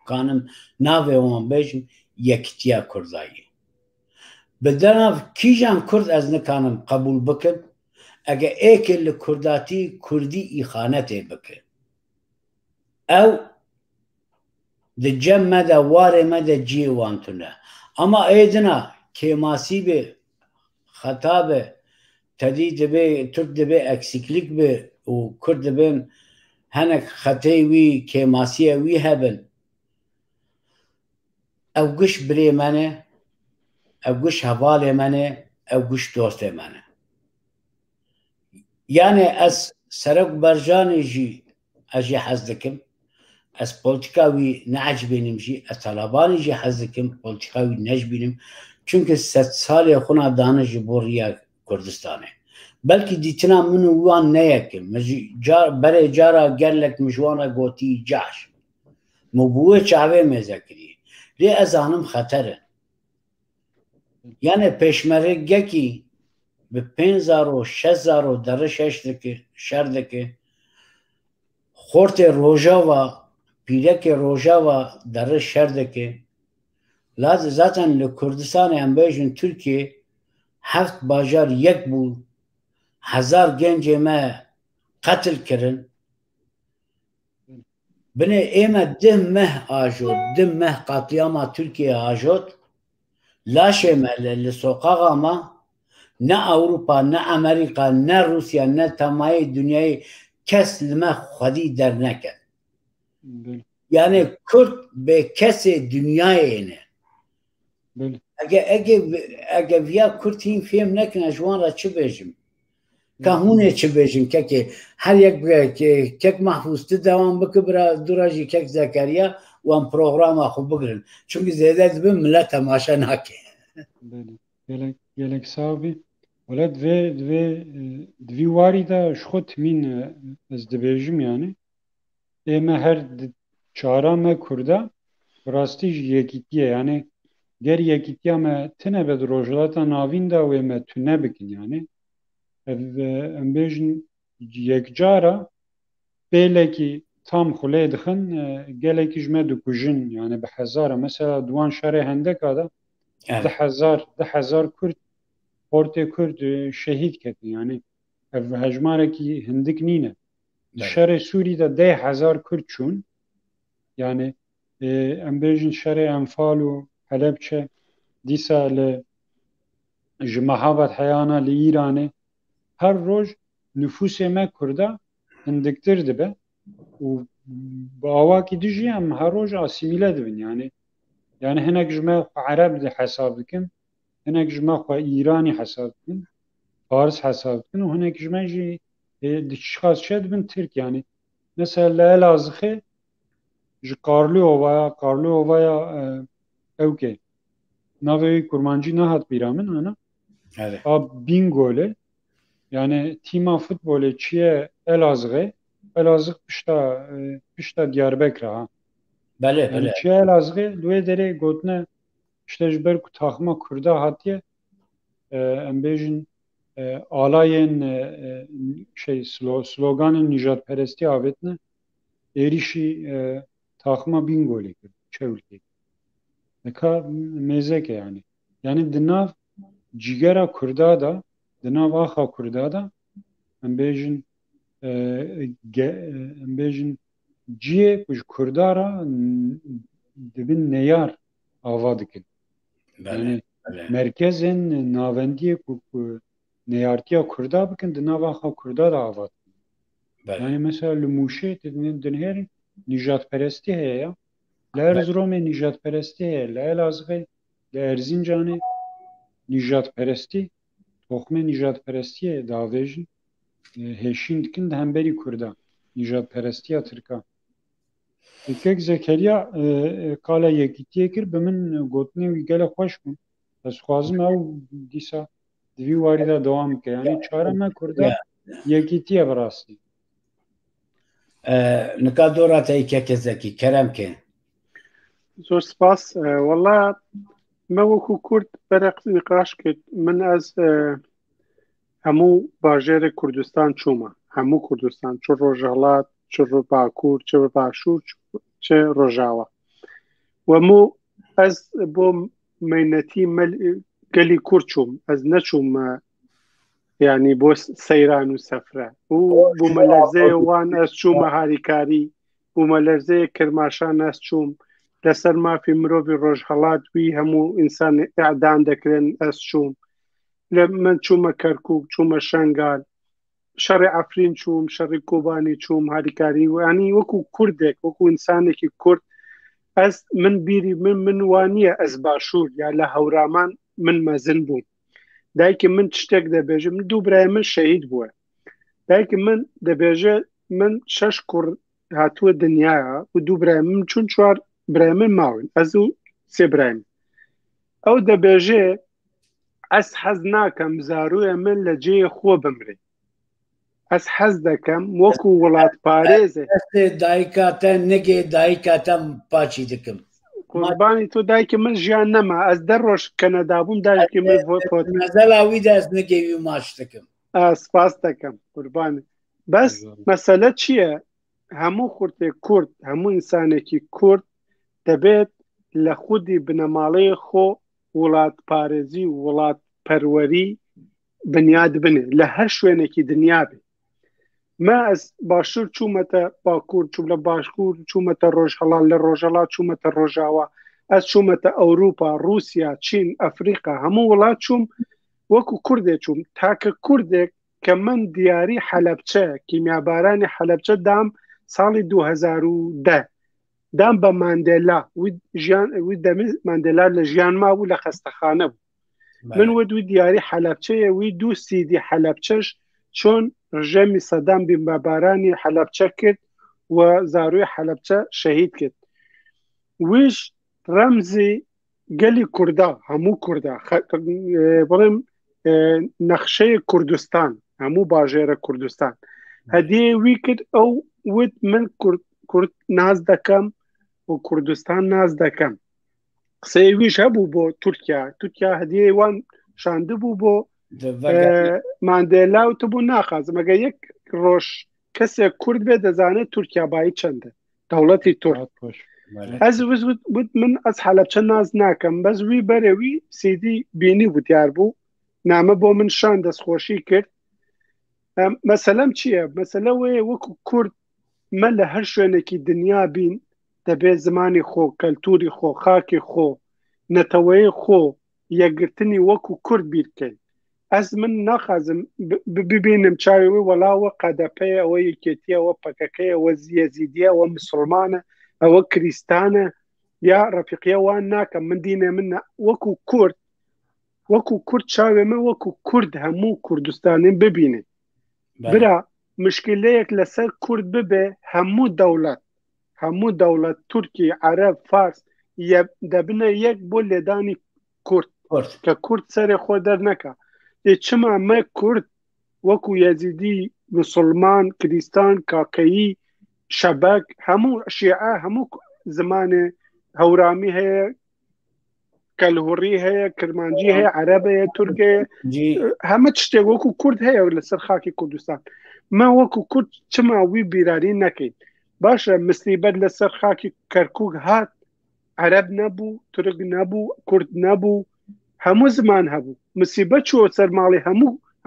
کانم ناف اوان بیشم یکتیا کردایی بدناف کی جان کرد از نکانم قبول بکن اگه ایکل کرداتی کردی ایخانته بکن او ده جمع ده واره مده جی وانتونه اما ایدنا که ماسی به خطابه تدی دبی ترک دبی اکسیکلیک به و کرد دبین هنک خطی وی که ماسی وی هبن او گش بری منه او گش حواله منه او گش دوست منه یعنی از سرک برجانی جی اجی حزدکم از پولیتیکاوی نعجبینیم جی از طالبانی جی حزدکم پولیتیکاوی نجبینیم چونکه 100 سال خونا دانش بوریا کردستانه بلکه دیتنا منو وان نیکم برای جارا گرلک مجوانا گوتی جاش مبوه چاوه مذکری لی ازانم خطره یعنی پیشمره گکی به 5000 و 6000 در شردکه خورت روژا و پیرک روژا و در شردکه لازم ذاتن لکردستان هم بیشن ترکیه 7 باجار یک بود 1000 گنج ما قتل کرن بنه ایمه 10 مه آجود 10 مه قاتیاما ترکیه آجود لاشێ me li soqaxa me ne Ewropa ne Amerîka ne Rusya ne temayê dünyayê kes li me xwedî derneke. Yani Kurd bê kesê dünyayê ne. Ege viya Kurd hîn fêm nekin ji wan re çi bêjim? Ka hûnê çi bêjin kekê her yek kek Mehfûz devam bike bira dûra jî kek Zekeriya wan programa xwe bigirin. Çunku zêde dibin millet temaşe nake. Gelek sabî welat divê warî de ji xwe timîn ez dibêjim yani ême her çara me Kurda bi rastî ji yekîtiye yani ger yekîtiya me tune be di rojhilata navîn de wê me tu nebikin yani em bêjin yekcara pêlekî tam xulê dixin gelekî ji me dikujin yani bi hezara mesela diwan şerê Hendeka da di hezar Kurd Portê Kurd şehîd ketin yani ev hejmarekî hindik nîne. Di şerê Sûrî de 10,000 Kurd çûn yani em bêjin şerê Enfal û Helepçe dîsa li ji mehavet heyana li Îranê her roj nüfusê me Kurda hindiktir dibe û bi awakî dijî em her roj asîmîle dibin yani hinek ji me Ereb de hesab dikin hinek ji me xwe Îranî hesab dikin Fars hesab dikin û hinek ji me jî diçixas çe dibin Tirk yani mesela li Elazığê ji Karlıyova'ya ewkê navê wî kurmancî nehat bîra min hene a Bingolê yani tîma futbolê çiye Elazığê pişta Diyarbekirê ha yani çiye Elazığê li wê derê gotine işte ji ber ku taxma Kurda hatiye em bêjin alayên sloganên nîjadperestî avêtine êrişî taxma Bingolê kir çewlkê neka mêzeke yani di nav cîgera Kurda da di nav axa Kurda da em bêjin ciyê ku ji Kurda re dibin neyar ava dikin yani merkezên navendiyê ku neyartiya Kurda bikin di nav axa Kurda da ava dikin yani mesela li Mûşê dinherî nîjadperestî heye ya li Erzuromê nîjadperestî heye li Elazığê li Erzincanê nîjadperestî toxmê nîjadperestiyê davêjin hêşîn dikin di hemberî Kurda nîjadperestiya Tirka kek Zekeriya qala yekîtiyê kir bi min gotinê wî gelek xweş bûn ez dixwazim ew dîsa di vî warî de dewam bike yani çara me Kurda yekîtiye bi rastî nika dora te keke Zekî kerem ke زۆر سپاس وەڵا me wekû Kurd berek nîqaş kir min ez hemû bajêrê Kurdistan çûme hemû Kurdistan çi Rojhilat çi Bakur çi Başûr çi Rojava wemû ez bo meynetî gelî Kurd çûm ez neçûm yani bo seyran û sefre û bû me lerzeyê wan ez çûme harîkarî bû me lerzeyê Kirmaşan ez çûm لەسەر مافی مرۆڤی ڕۆژهەڵات وی هەموو ئینسان ئەعدام دەکرێن ئەس چووم لە من چوومە کەرکووک چوومە شەنگال شەڕی عەفرین چووم شەڕی کۆبانی چووم هاریکاری وانی وەکو کوردێک وەکو ئینسانێکی کورد ئەس من بیری من وانییە ئەس باشوور یا لە هەورامان من مەزن بووم دایکی من شتێک دەبێژم دوو برای من شەهید بووە دایکی من دەبێژە من 6 کوڕ هاتووە دنیاە و دوو برای من چون 4 برای من ماون ez û sê birayê ew dibêje ez hez nakem zarûyê min li cihê xwe bimre ez hez dekem wekû wilatparêzê dayika te negê dayika te paçî dikim qurbanî tu dayikê min jiyan nema ez der roj Kanada bûm dayikê min mezela wî de ez negê wî maç dikim spas dekem qurbanî bes mesele çi ye hemû xurtê Kurd hemû însanekî Kurd دەبێت لە خودی بنەماڵەیە خۆ وڵاتپارێزی و وڵاتپەروەری بنیاد بنێ لە هەر شوێنێکی دنیا بێ ما ئەس باشوور چوومەتە باکوور چوو لە باشکوور چوومەتە ڕۆژهەڵات لە ڕۆژهەڵات چوومەتە ڕۆژاوە ئەس چوومەتە ئەوروپا، رووسیا، چین، ئەفریقا هەموو وڵات چووم وەکو کوردێک چووم تاکە کوردێک کە من دیاری حەلەبچە کیمیابارانی حەلەبچە دام ساڵی 2010 دام بە ماندێلا ماندێلا لە ژیان مابوو لە خەستەخانە بوو من وی دیاری حەلەبچەیە وی دوو سیدی حەلەبچەش چۆن ڕژەمی سەدام بیمبارانی حەلەبچە کرد و زاروی حەلەبچە شەهید کرد ویش ڕەمزی گەلی کووردا هەموو کووردا بڵێم نەخشەی کوردستان هەموو باژێرە کوردستان هەدیە وی کرد ئەو وت من کورد ناز دەکەم و کوردستان ناز دەکەم قسەی ویش هەبوو بۆ تورکیا هەدیە وان شاندبوو بۆ ماندێلا وتبوو ناخاز مەگە یەک ڕۆژ کەسێک کورد بێ دەزانێت تورکیا بای چەندە دەوڵەتی تورک ئەس وت من ئەس حەلەبچە ناز ناکەم بەس وی بەرەوی سیدی بینی بوو دیار بوو نامە بۆ من شان دەستخۆشی کرد مەسەلەم چییە؟ مەسەلە وەیە وەکو کورد مە لە هەر شوێنێکی دنیا بین دەبێت زمانی خۆ کەلتوری خۆ خاکی خۆ نەتەوەی خۆ یەکگرتنی وەکو کورد بیرکەین ئەس من ناخازم ببینم چاوی وەڵاوە قەدەپەیە ئەوە یەکێتیە ئەوە پەکەکەی ئەوە یەزیدیە ئەوە مسلمانە ئەوە کریستانە یا ڕەفیقیە وان ناکەم من دینێ من وەکو کورد چاوێ من وەکو کورد هەموو کوردستانین ببینێ برا مشکلەیەک لەسەر کورد ببێ هەموو دەوڵەت تورکی عەرەب فارس دەبنە یەک بۆ لێدانی کورد کە کورد سەرێ خۆ دەرنەکە چما مە کورد وەکو یەزیدی مسلمان کریستان کاکەیی شەبەک هەموو شیعە هەموو زمانێ هەورامی هەیە کەلهوڕی هەیە کرمانجی هەیە عەرەبەیە تورکەیە هەمە شتێک وەکو کورد هەیە لەسەر خاکی کوردستان ما وەکو کورد چما وی بیراری نەکەین باشە مسیبەت لەسەر خاکی کەرکووک هات عەرەب نەبوو تورک نەبوو کورد نەبوو هەموو زمان هەبوو مسیبەت چوە سەر ماڵی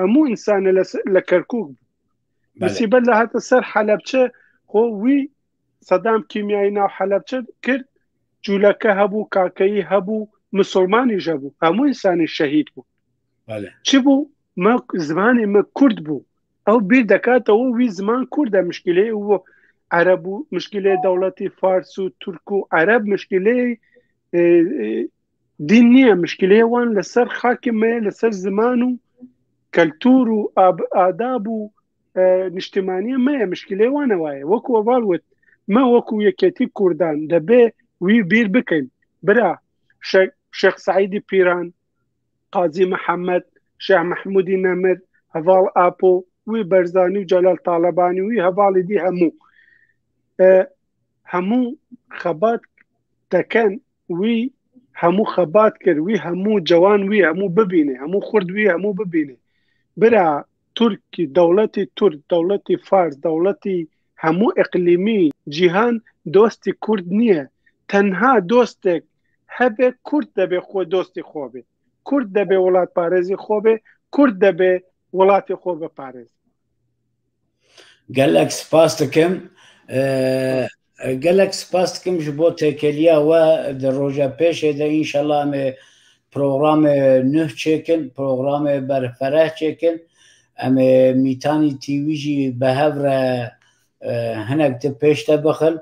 هەموو ئینسانە لە کەرکووک بوو مسیبەت لە هاتە سەر حەلەبچە خۆ وی سەدام کیمیایی ناو حەلەبچە کرد جوولەکە هەبوو کاکەیی هەبوو مسلمانی ژەبوو هەموو ئینسانی شەهید بوو چی بوو زمانی مە کورد بوو ئەو بیر دەکاتەوە وی زمان کووردە مشکلەی و عەرەب و مشکلەی دەوڵەتی فارس و تورک و عەرەب مشکلەی دین نییە مشکلەی وان لەسەر خاکی مەیە لەسەر زمان و کەلتور و ئاداب و نیشتیمانیە مەیە مشکلەی وانە وایە وەکو ئەڤاڵوت مە وەکو یەکێتی کوردان دەبێ وی بیر بکەین برا شێخ سەعیدی پیران قازی محەممەد شێخ محمودی نەمر هەڤاڵ ئاپۆ وی بەرزانی و جەلال تاالبانی وی هەڤاڵی دی هەموو خەبات دەکەن وی هەموو خەبات کرد وی هەموو جوان وی هەموو ببینێ هەموو خورد وی هەموو ببینێ برا تورکی دەوڵەتی تورک دەوڵەتی فارس دەوڵەتی هەموو ئەقلیمی جیهان دۆستی کورد نییە تەنها دۆستێک هەبێ کورد دەبێ خۆ دۆستی خۆ بێ کورد دەبێ وڵات پارێزی خۆ بێ کورد دەبێ وڵاتی خۆ بپارێز gelek spas dikim gelek spas dikim ji bo têkeliya we di roja pêşê de înşallah em ê programê nûh çêkin programê berfereh çêkin em ê Mîtanî TV jî bi hev re hinek di pêş de bixin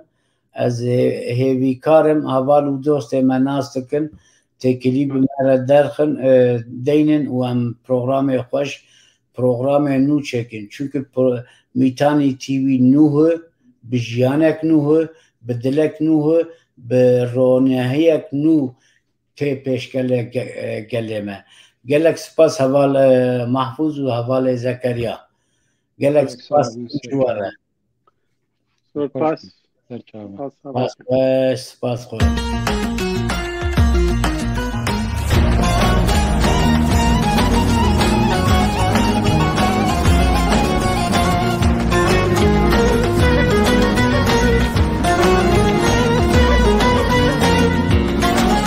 ez hêvîkarim heval û dostê me nas dikin têkelî bi me re derxin deynin û em programê xweş programê nû çêkin çûnkü Mîtanî TV nû bi jiyanek nû bi dilek nû bi ronehiyek nû tê pêşkele gelê me gelek spas heval Mahfûz û hevalê Zekeriya gelek spas were سپاس spas xwe